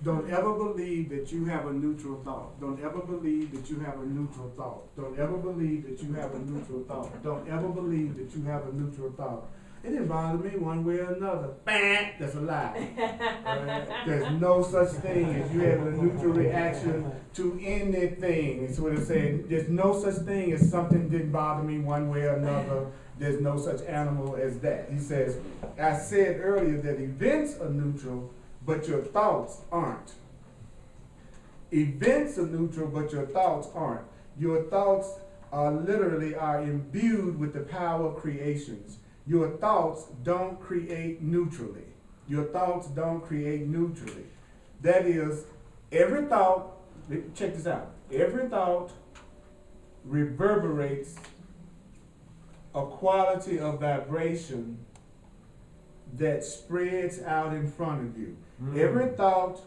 Don't ever believe that you have a neutral thought. Don't ever believe that you have a neutral thought. Don't ever believe that you have a neutral thought. Don't ever believe that you have a neutral thought. It didn't bother me one way or another. Bang! That's a lie. Right? There's no such thing as you having a neutral reaction to anything. That's what it's saying. There's no such thing as something didn't bother me one way or another. There's no such animal as that. He says, I said earlier that events are neutral, but your thoughts aren't. Events are neutral, but your thoughts aren't. Your thoughts are imbued with the power of creations. Your thoughts don't create neutrally. Your thoughts don't create neutrally. That is, every thought, check this out, every thought reverberates a quality of vibration that spreads out in front of you. Every thought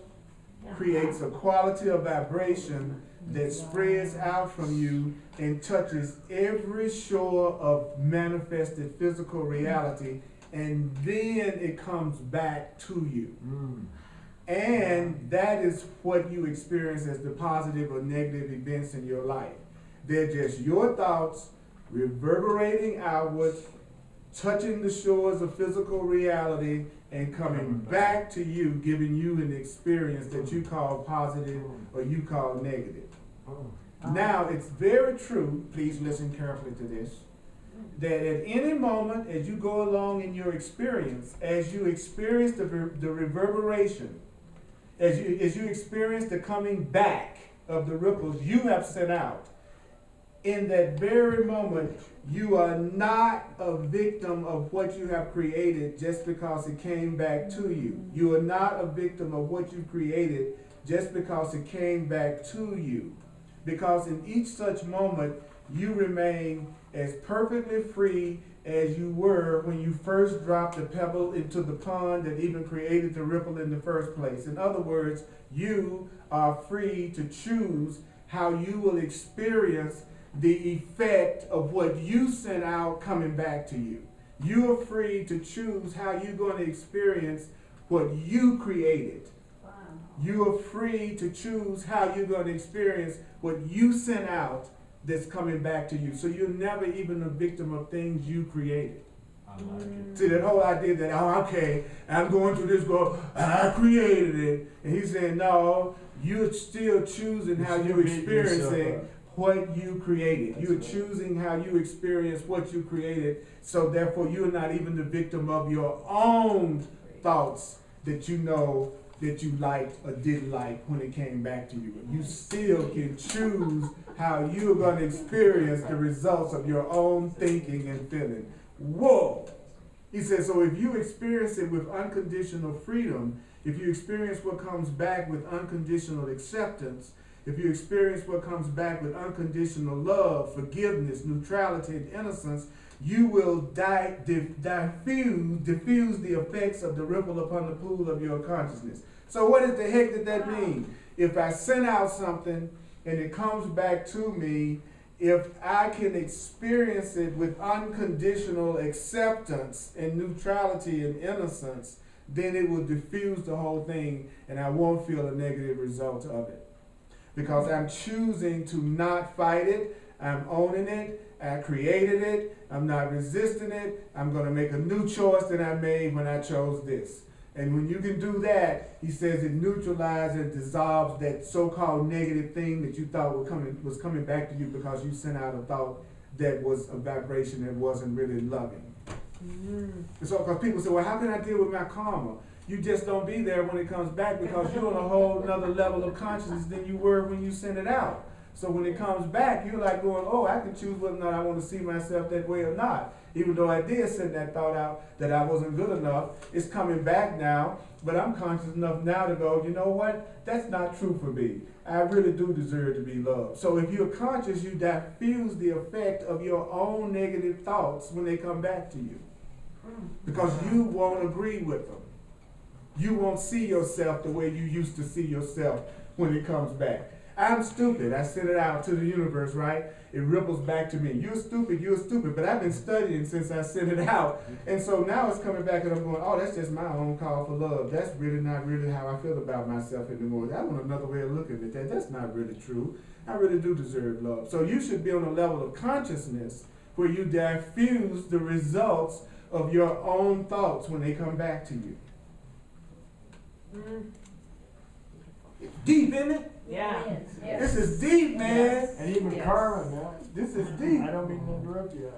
creates a quality of vibration that spreads out from you and touches every shore of manifested physical reality, and then it comes back to you. And that is what you experience as the positive or negative events in your life. They're just your thoughts reverberating outward, touching the shores of physical reality, and coming back to you, giving you an experience that you call positive or you call negative. Now, it's very true, please listen carefully to this, that at any moment as you go along in your experience, as you experience the reverberation, as you experience the coming back of the ripples you have sent out, in that very moment, you are not a victim of what you have created just because it came back to you. You are not a victim of what you created just because it came back to you. Because in each such moment, you remain as perfectly free as you were when you first dropped the pebble into the pond that even created the ripple in the first place. In other words, you are free to choose how you will experience the effect of what you sent out coming back to you. You are free to choose how you're going to experience what you created. Wow. You are free to choose how you're going to experience what you sent out that's coming back to you. So you're never even a victim of things you created. I like it. See, that whole idea that, oh, okay, I'm going through this, I created it. And he's saying, no, you're still choosing how you're experiencing what you created. You're choosing how you experience what you created. So therefore, you're not even the victim of your own thoughts that you know that you liked or didn't like when it came back to you. You still can choose how you're going to experience the results of your own thinking and feeling. Whoa! He says, so if you experience it with unconditional freedom, if you experience what comes back with unconditional acceptance, if you experience what comes back with unconditional love, forgiveness, neutrality, and innocence, you will diffuse the effects of the ripple upon the pool of your consciousness. So what the heck did that mean? If I send out something and it comes back to me, if I can experience it with unconditional acceptance and neutrality and innocence, then it will diffuse the whole thing and I won't feel a negative result of it. Because I'm choosing to not fight it, I'm owning it, I created it, I'm not resisting it, I'm going to make a new choice than I made when I chose this. And when you can do that, he says it neutralizes and dissolves that so-called negative thing that you thought was coming back to you because you sent out a thought that was a vibration that wasn't really loving. And so, because people say, well, how can I deal with my karma? You just don't be there when it comes back because you're on a whole nother level of consciousness than you were when you sent it out. So when it comes back, you're like going, oh, I can choose whether or not I want to see myself that way or not. Even though I did send that thought out that I wasn't good enough, it's coming back now, but I'm conscious enough now to go, you know what? That's not true for me. I really do deserve to be loved. So if you're conscious, you diffuse the effect of your own negative thoughts when they come back to you. Because you won't agree with them. You won't see yourself the way you used to see yourself when it comes back. I'm stupid. I sent it out to the universe, right? It ripples back to me. You're stupid. But I've been studying since I sent it out. And so now it's coming back and I'm going, oh, that's just my own call for love. That's really not really how I feel about myself anymore. I want another way of looking at that. That's not really true. I really do deserve love. So you should be on a level of consciousness where you diffuse the results of your own thoughts when they come back to you. It's deep, isn't it? Yeah. Yes. This is deep, man. Yes. And even Yes. karma, man. This is deep. I don't mean to interrupt you.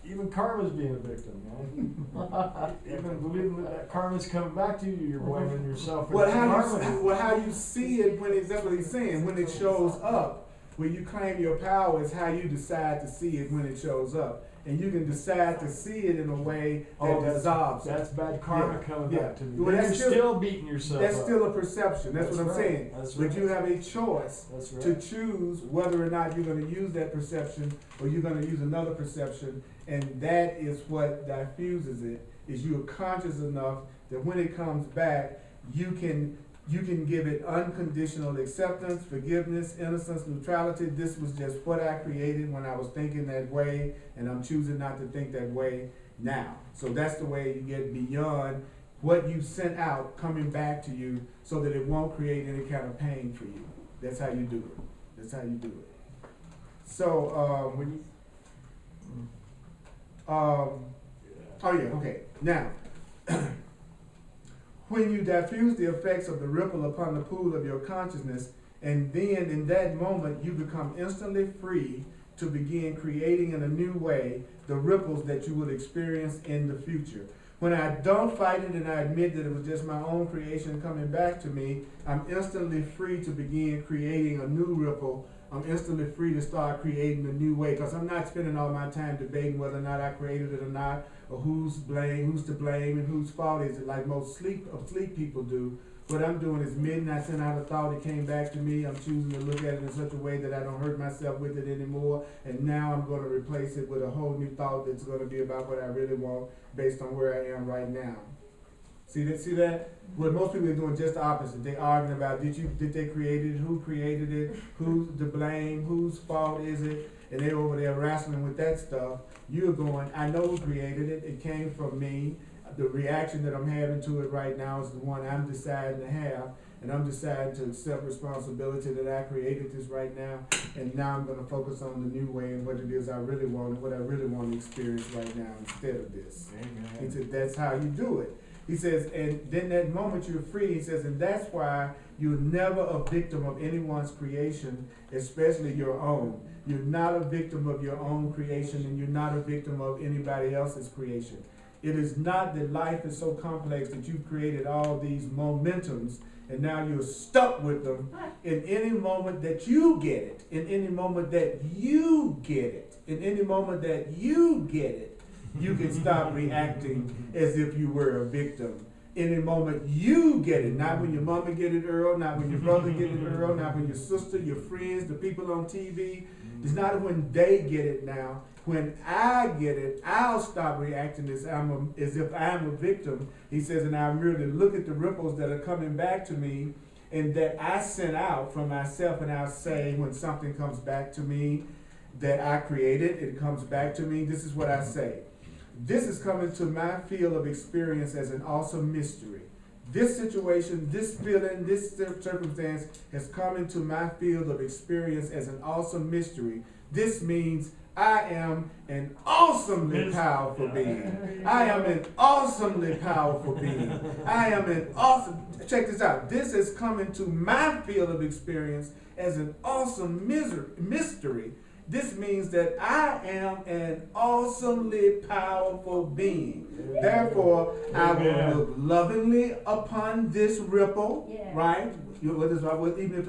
Even karma's being a victim, man. Even believing that karma's coming back to you, you're blaming yourself for How you see it when it's, that's what he's saying, when it shows up. When you claim your power is how you decide to see it when it shows up. And you can decide to see it in a way that dissolves. That's bad karma coming back to me. Well, Then that's you're still beating yourself That's up. still a perception. That's what I'm saying. That's But right. you have a choice That's to right. choose whether or not you're going to use that perception or you're going to use another perception. And that is what diffuses it, is you're conscious enough that when it comes back, you can give it unconditional acceptance, forgiveness, innocence, neutrality. This was just what I created when I was thinking that way, and I'm choosing not to think that way now. So that's the way you get beyond what you sent out coming back to you so that it won't create any kind of pain for you. That's how you do it. That's how you do it. So, oh yeah, okay. Now, when you diffuse the effects of the ripple upon the pool of your consciousness, and then in that moment you become instantly free to begin creating in a new way the ripples that you will experience in the future. When I don't fight it and I admit that it was just my own creation coming back to me, I'm instantly free to begin creating a new ripple. I'm instantly free to start creating a new way, because I'm not spending all my time debating whether or not I created it or not, or who's to blame, and whose fault is it, like most sleep people do. What I'm doing is midnight, sent out a thought, it came back to me. I'm choosing to look at it in such a way that I don't hurt myself with it anymore. And now I'm going to replace it with a whole new thought that's going to be about what I really want based on where I am right now. See that? Well, most people are doing just the opposite. They arguing about did they create it, who created it, who's to blame, whose fault is it, and they're over there wrestling with that stuff. You're going, I know who created it, it came from me. The reaction that I'm having to it right now is the one I'm deciding to have, and I'm deciding to accept responsibility that I created this right now, and now I'm gonna focus on the new way and what it is I really want, and what I really want to experience right now instead of this. Amen. He said, that's how you do it. He says, and then that moment you're free, he says, and that's why you're never a victim of anyone's creation, especially your own. You're not a victim of your own creation, and you're not a victim of anybody else's creation. It is not that life is so complex that you've created all these momentums, and now you're stuck with them. In any moment that you get it, in any moment that you get it, in any moment that you get it, you can stop reacting as if you were a victim. In a moment you get it, not when your mama get it, Earl, not when your brother get it, Earl, not when your sister, your friends, the people on TV. It's not when they get it now. When I get it, I'll stop reacting as if I'm a victim. He says, and I merely look at the ripples that are coming back to me and that I sent out from myself, and I'll say when something comes back to me that I created, it comes back to me. This is what I say. This is coming to my field of experience as an awesome mystery. This situation, this feeling, this circumstance has come into my field of experience as an awesome mystery. This means I am an awesomely powerful being. I am an awesomely powerful being. I am an awesome, check this out. This has come into my field of experience as an awesome mystery. This means that I am an awesomely powerful being. Therefore, I will look lovingly upon this ripple, right? Even if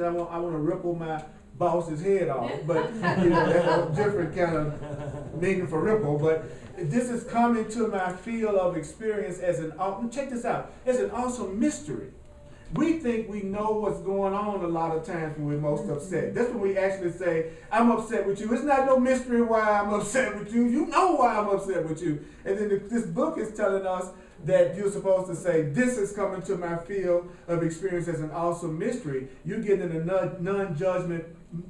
I want to ripple my boss's head off, but you know, that's a different kind of meaning for ripple. But this is coming to my field of experience as check this out, as an awesome mystery. We think we know what's going on a lot of times when we're most upset. That's when we actually say, I'm upset with you. It's not no mystery why I'm upset with you. You know why I'm upset with you. And then this book is telling us that you're supposed to say, this is coming to my field of experience as an awesome mystery. You get in a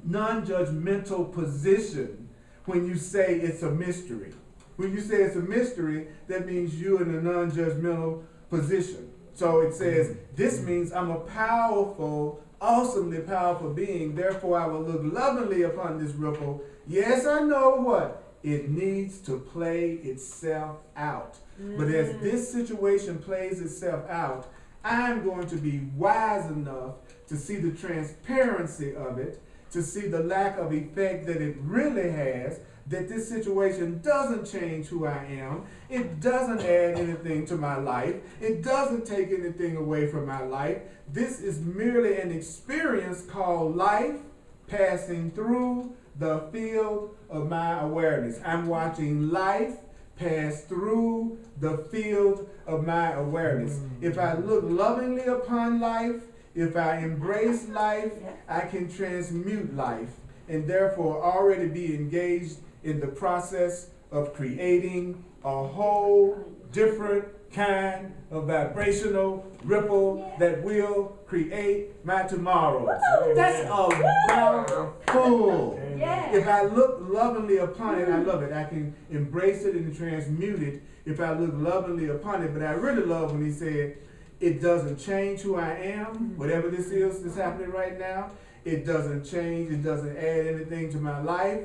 non-judgmental position when you say it's a mystery. When you say it's a mystery, that means you're in a non-judgmental position. So it says, this means I'm a powerful, awesomely powerful being. Therefore, I will look lovingly upon this ripple. Yes, I know what? It needs to play itself out. But as this situation plays itself out, I'm going to be wise enough to see the transparency of it, to see the lack of effect that it really has, that this situation doesn't change who I am. It doesn't add anything to my life. It doesn't take anything away from my life. This is merely an experience called life passing through the field of my awareness. I'm watching life pass through the field of my awareness. If I look lovingly upon life, if I embrace life, I can transmute life and therefore already be engaged in the process of creating a whole different kind of vibrational ripple that will create my tomorrows. That's a mouthful. If I look lovingly upon it, I love it. I can embrace it and transmute it if I look lovingly upon it. But I really love when he said, it doesn't change who I am, whatever this is that's happening right now. It doesn't change. It doesn't add anything to my life.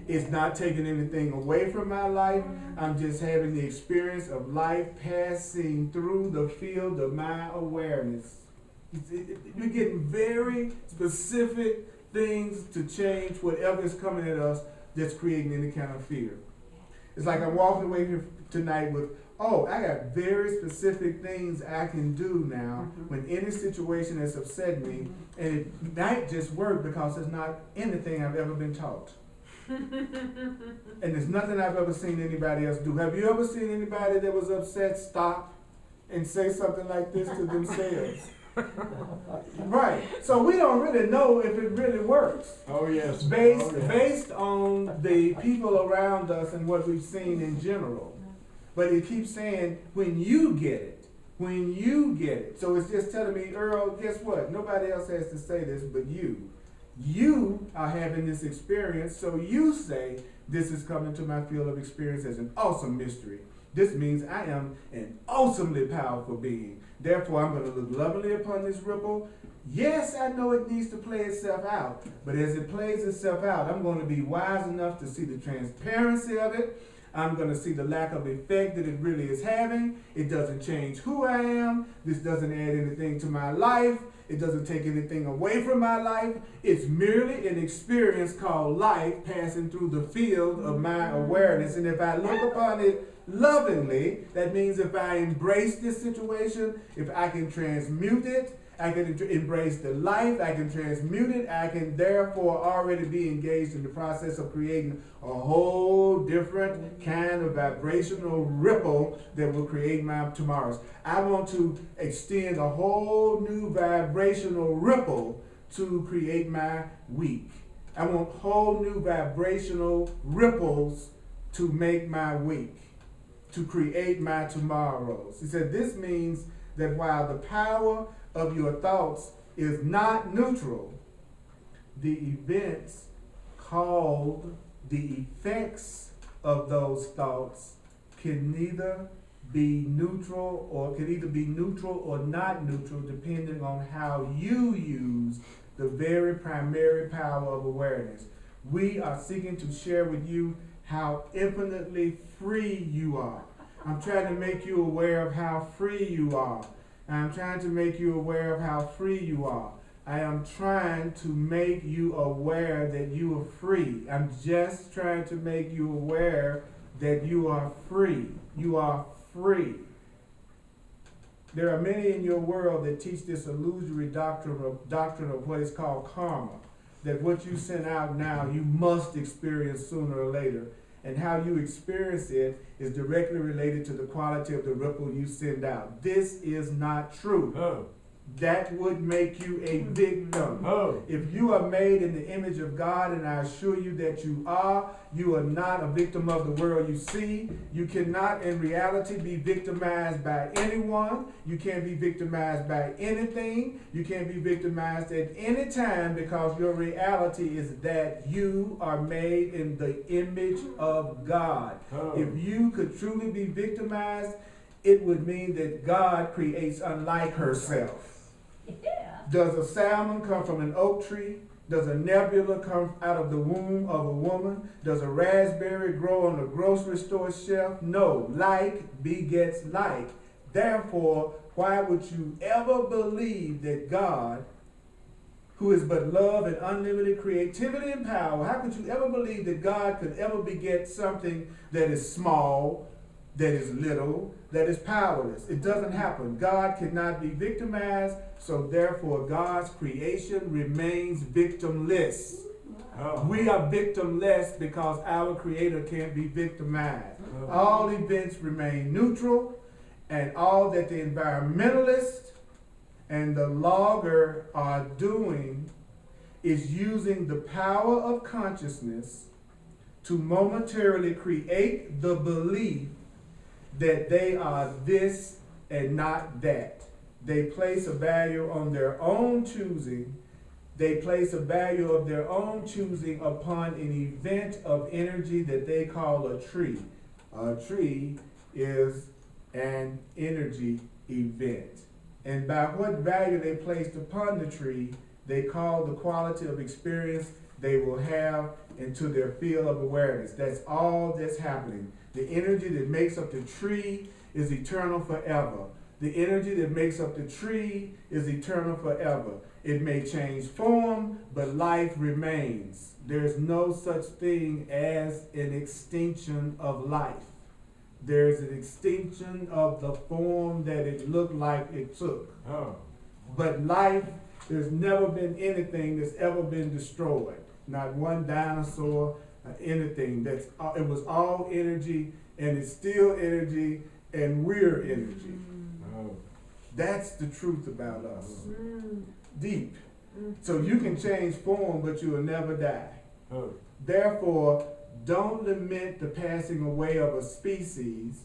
It's not taking anything away from my life. I'm just having the experience of life passing through the field of my awareness. You're getting very specific things to change whatever is coming at us that's creating any kind of fear. It's like I'm walking away here tonight with, oh, I got very specific things I can do now when any situation has upset me, and it might just work because it's not anything I've ever been taught. And there's nothing I've ever seen anybody else do. Have you ever seen anybody that was upset stop and say something like this to themselves? Right. So we don't really know if it really works. Oh yes. Based on the people around us and what we've seen in general. But it keeps saying, when you get it, when you get it. So it's just telling me, Earl, guess what? Nobody else has to say this but you. You are having this experience, so you say, this is coming to my field of experience as an awesome mystery. This means I am an awesomely powerful being. Therefore, I'm going to look lovingly upon this ripple. Yes, I know it needs to play itself out, but as it plays itself out, I'm going to be wise enough to see the transparency of it. I'm going to see the lack of effect that it really is having. It doesn't change who I am. This doesn't add anything to my life. It doesn't take anything away from my life. It's merely an experience called life passing through the field of my awareness. And if I look upon it lovingly, that means if I embrace this situation, if I can transmute it, I can embrace the life, I can transmute it, I can therefore already be engaged in the process of creating a whole different kind of vibrational ripple that will create my tomorrows. I want to extend a whole new vibrational ripple to create my week. I want whole new vibrational ripples to make my week, to create my tomorrows. He said this means that while the power of your thoughts is not neutral, the events called the effects of those thoughts can neither be neutral or can either be neutral or not neutral depending on how you use the very primary power of awareness. We are seeking to share with you how infinitely free you are. I'm trying to make you aware of how free you are. I'm trying to make you aware of how free you are. I am trying to make you aware that you are free. I'm just trying to make you aware that you are free. You are free. There are many in your world that teach this illusory doctrine of what is called karma, that what you send out now, you must experience sooner or later. And how you experience it is directly related to the quality of the ripple you send out. This is not true. Oh. That would make you a victim. Oh. If you are made in the image of God, and I assure you that you are not a victim of the world you see. You cannot in reality be victimized by anyone. You can't be victimized by anything. You can't be victimized at any time because your reality is that you are made in the image of God. Oh. If you could truly be victimized, it would mean that God creates unlike herself. Yeah. Does a salmon come from an oak tree? Does a nebula come out of the womb of a woman? Does a raspberry grow on the grocery store shelf? No. Like begets like. Therefore, why would you ever believe that God, who is but love and unlimited creativity and power, how could you ever believe that God could ever beget something that is small, that is little, that is powerless? It doesn't happen. God cannot be victimized, so therefore God's creation remains victimless. Oh. We are victimless because our Creator can't be victimized. Oh. All events remain neutral, and all that the environmentalist and the logger are doing is using the power of consciousness to momentarily create the belief that they are this and not that. They place a value on their own choosing. They place a value of their own choosing upon an event of energy that they call a tree. A tree is an energy event. And by what value they placed upon the tree, they call the quality of experience they will have into their field of awareness. That's all that's happening. The energy that makes up the tree is eternal forever. The energy that makes up the tree is eternal forever. It may change form, but life remains. There's no such thing as an extinction of life. There's an extinction of the form that it looked like it took. Oh. But life, there's never been anything that's ever been destroyed. Not one dinosaur, anything. It was all energy, and it's still energy, and we're energy. Oh. That's the truth about us. Mm. Deep. So you can change form, but you will never die. Oh. Therefore, don't lament the passing away of a species,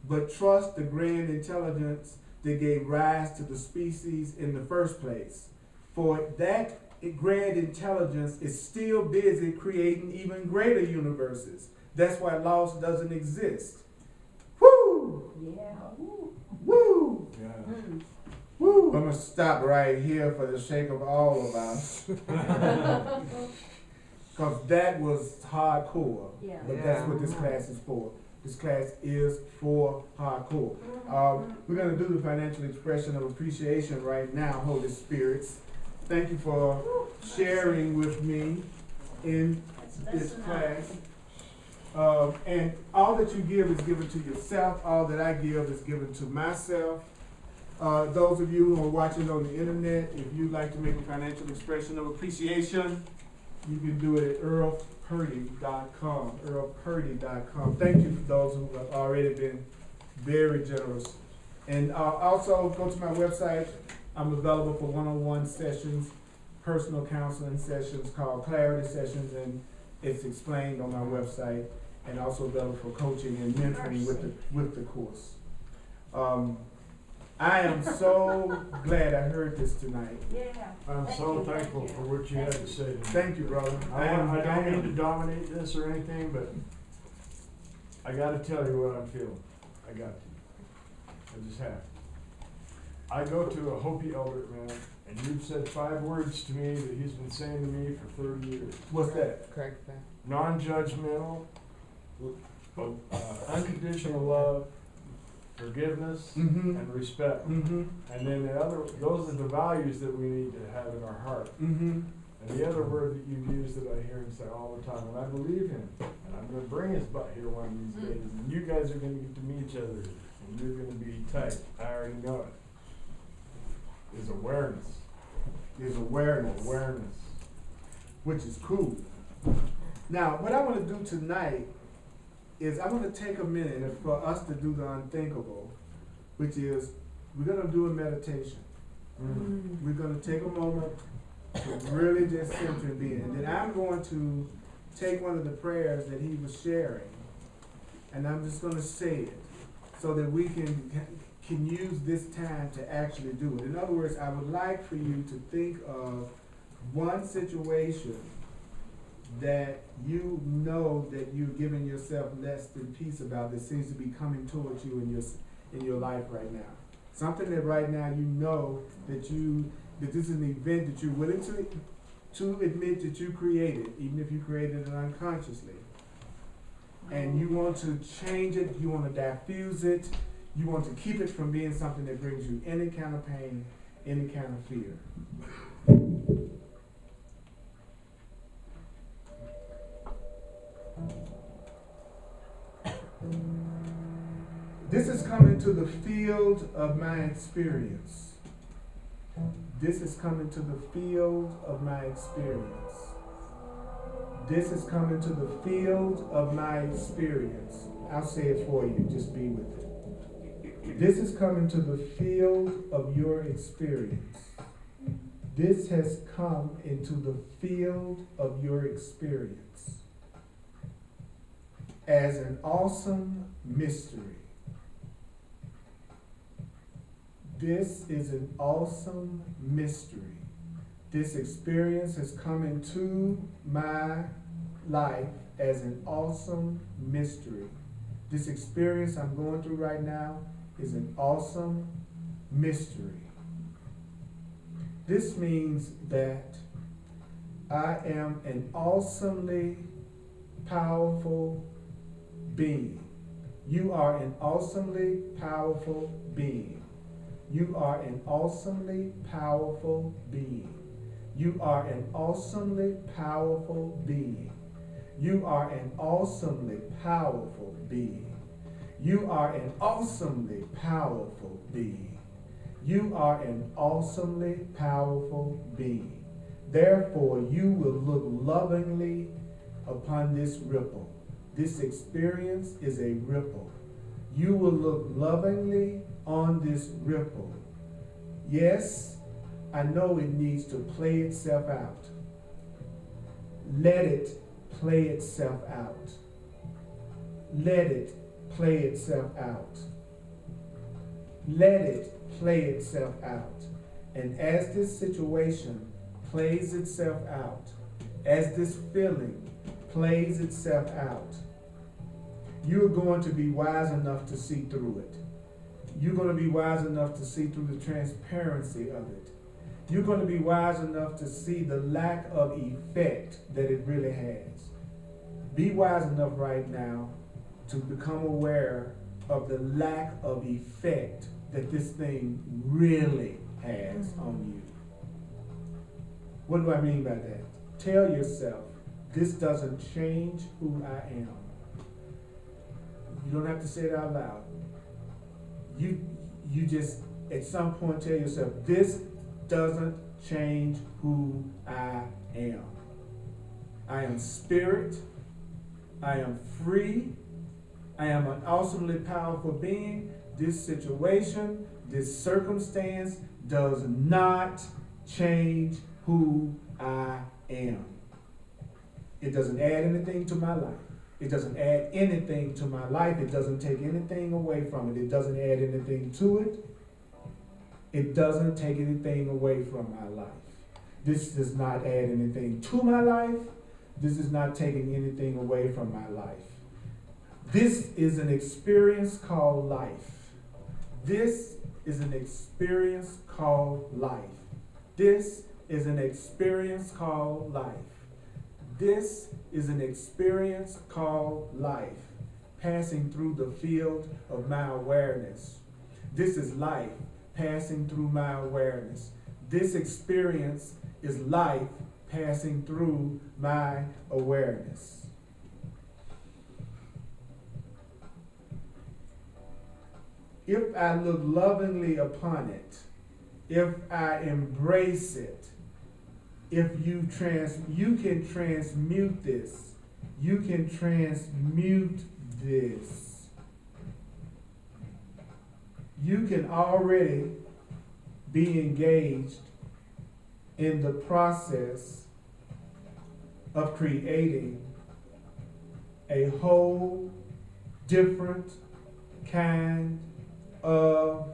but trust the grand intelligence that gave rise to the species in the first place. For that grand intelligence is still busy creating even greater universes. That's why loss doesn't exist. Woo! Yeah. Woo! Yeah. Woo! I'm gonna stop right here for the sake of all of us. Because that was hardcore. Yeah. But that's what this class is for. This class is for hardcore. We're going to do the financial expression of appreciation right now, Holy Spirits. Thank you for sharing with me in this class. And all that you give is given to yourself. All that I give is given to myself. Those of you who are watching on the internet, if you'd like to make a financial expression of appreciation, you can do it at earlpurdy.com. earlpurdy.com. Thank you for those who have already been very generous. And also go to my website. I'm available for one-on-one sessions, personal counseling sessions called Clarity Sessions, and it's explained on my website. And also available for coaching and mentoring with the course. I am so glad I heard this tonight. Yeah. I'm so thankful for what you had to say tonight. Thank you, brother. I don't mean to dominate this or anything, but I gotta tell you what I'm feeling. I got to. I just have to. I go to a Hopi elder, man, and you've said 5 words to me that he's been saying to me for 30 years. What's that? Correct that. Non-judgmental, unconditional love, forgiveness, and respect. And then those are the values that we need to have in our heart. And the other word that you've used that I hear him say all the time, and I believe him, and I'm going to bring his butt here one of these days, and you guys are going to get to meet each other, and you're going to be tight. I already know it. Is awareness. Is awareness. Awareness. Which is cool. Now, what I want to do tonight is I want to take a minute for us to do the unthinkable, which is we're going to do a meditation. We're going to take a moment to really just center and be in. And then I'm going to take one of the prayers that he was sharing, and I'm just going to say it so that we can use this time to actually do it. In other words, I would like for you to think of one situation that you know that you're giving yourself less than peace about that seems to be coming towards you in your life right now. Something that right now you know that this is an event that you're willing to admit that you created, even if you created it unconsciously. And you want to change it, you want to diffuse it, you want to keep it from being something that brings you any kind of pain, any kind of fear. This is coming to the field of my experience. This is coming to the field of my experience. This is coming to the field of my experience. I'll say it for you, just be with it. This is coming to the field of your experience. This has come into the field of your experience as an awesome mystery. This is an awesome mystery. This experience has come into my life as an awesome mystery. This experience I'm going through right now is an awesome mystery. This means that I am an awesomely powerful being. You are an awesomely powerful being. You are an awesomely powerful being. You are an awesomely powerful being. You are an awesomely powerful being. You are an awesomely powerful being. You are an awesomely powerful being. Therefore, you will look lovingly upon this ripple. This experience is a ripple. You will look lovingly on this ripple. Yes, I know it needs to play itself out. Let it play itself out. Let it play itself out. Let it play itself out. And as this situation plays itself out, as this feeling plays itself out, you're going to be wise enough to see through it. You're going to be wise enough to see through the transparency of it. You're going to be wise enough to see the lack of effect that it really has. Be wise enough right now to become aware of the lack of effect that this thing really has on you. What do I mean by that? Tell yourself, this doesn't change who I am. You don't have to say it out loud. You just at some point tell yourself, this doesn't change who I am. I am spirit. I am free. I am an awesomely powerful being. This situation, this circumstance does not change who I am. It doesn't add anything to my life. It doesn't add anything to my life. It doesn't take anything away from it. It doesn't add anything to it. It doesn't take anything away from my life. This does not add anything to my life. This is not taking anything away from my life. This is an experience called life. This is an experience called life. This is an experience called life. This is an experience called life, passing through the field of my awareness. This is life passing through my awareness. This experience is life passing through my awareness. If I look lovingly upon it, if I embrace it, if you can transmute this. You can transmute this. You can already be engaged in the process of creating a whole different kind of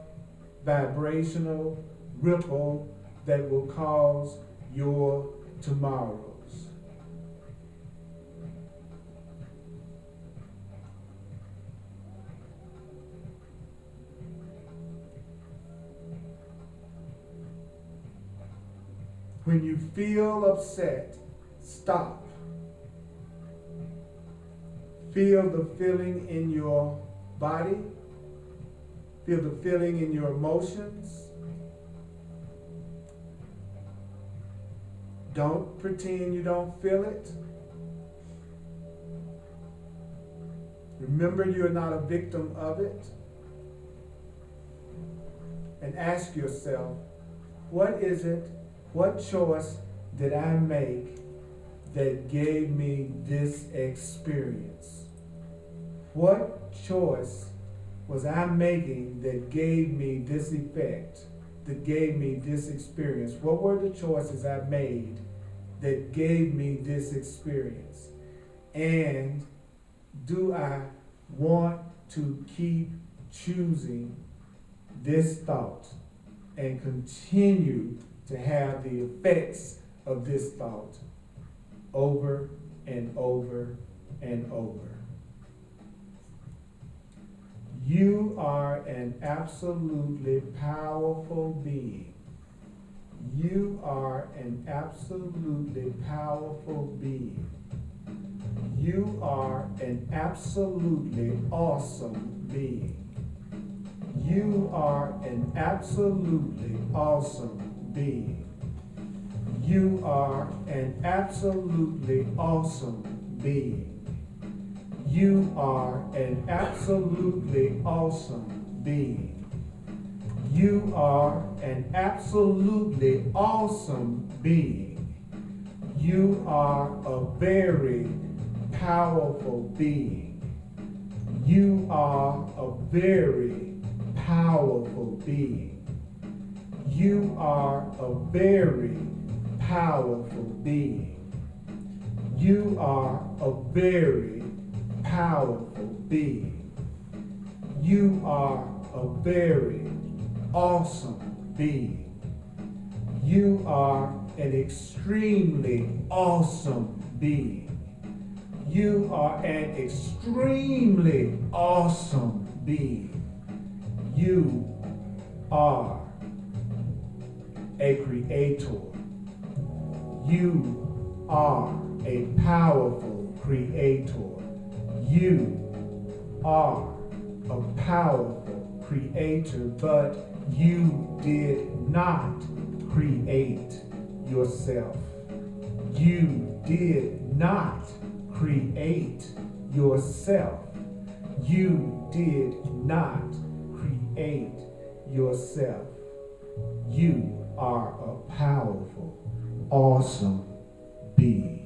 vibrational ripple that will cause your tomorrows. When you feel upset, stop. Feel the feeling in your body. Feel the feeling in your emotions. Don't pretend you don't feel it. Remember, you're not a victim of it. And ask yourself, what is it? What choice did I make that gave me this experience? What choice was I making that gave me this effect, that gave me this experience? What were the choices I made that gave me this experience? And do I want to keep choosing this thought and continue to have the effects of this thought over and over and over? You are an absolutely powerful being. You are an absolutely powerful being. You are an absolutely awesome being. You are an absolutely awesome being. You are an absolutely awesome being. You are an absolutely awesome being. You are an absolutely awesome being. You are a very powerful being. You are a very powerful being. You are a very powerful being. You are a very powerful being. You are a very awesome being. You are an extremely awesome being. You are an extremely awesome being. You are a creator. You are a powerful creator. You are a powerful creator, but you did not create yourself. You did not create yourself. You did not create yourself. You are a powerful, awesome being.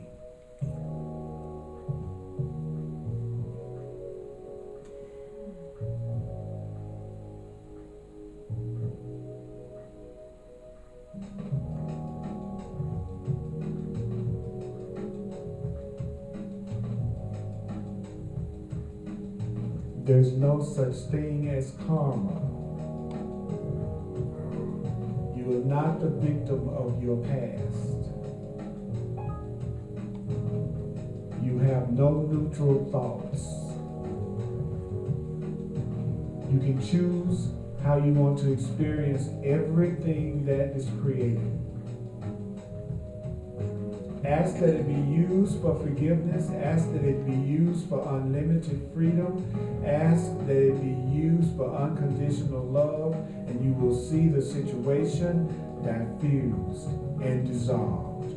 There's no such thing as karma. You are not the victim of your past. You have no neutral thoughts. You can choose how you want to experience everything that is created. Ask that it be used for forgiveness. Ask that it be used for unlimited freedom. Ask that it be used for unconditional love, and you will see the situation diffused and dissolved.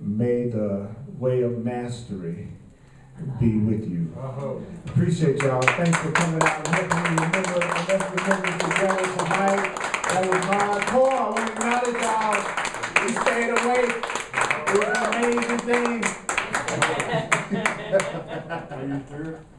May the way of mastery be with you. Appreciate y'all. Thanks for coming out and helping me remember. And let's remember together tonight. That was my core. I want to acknowledge y'all. We stayed awake. It was an amazing thing. Are you through?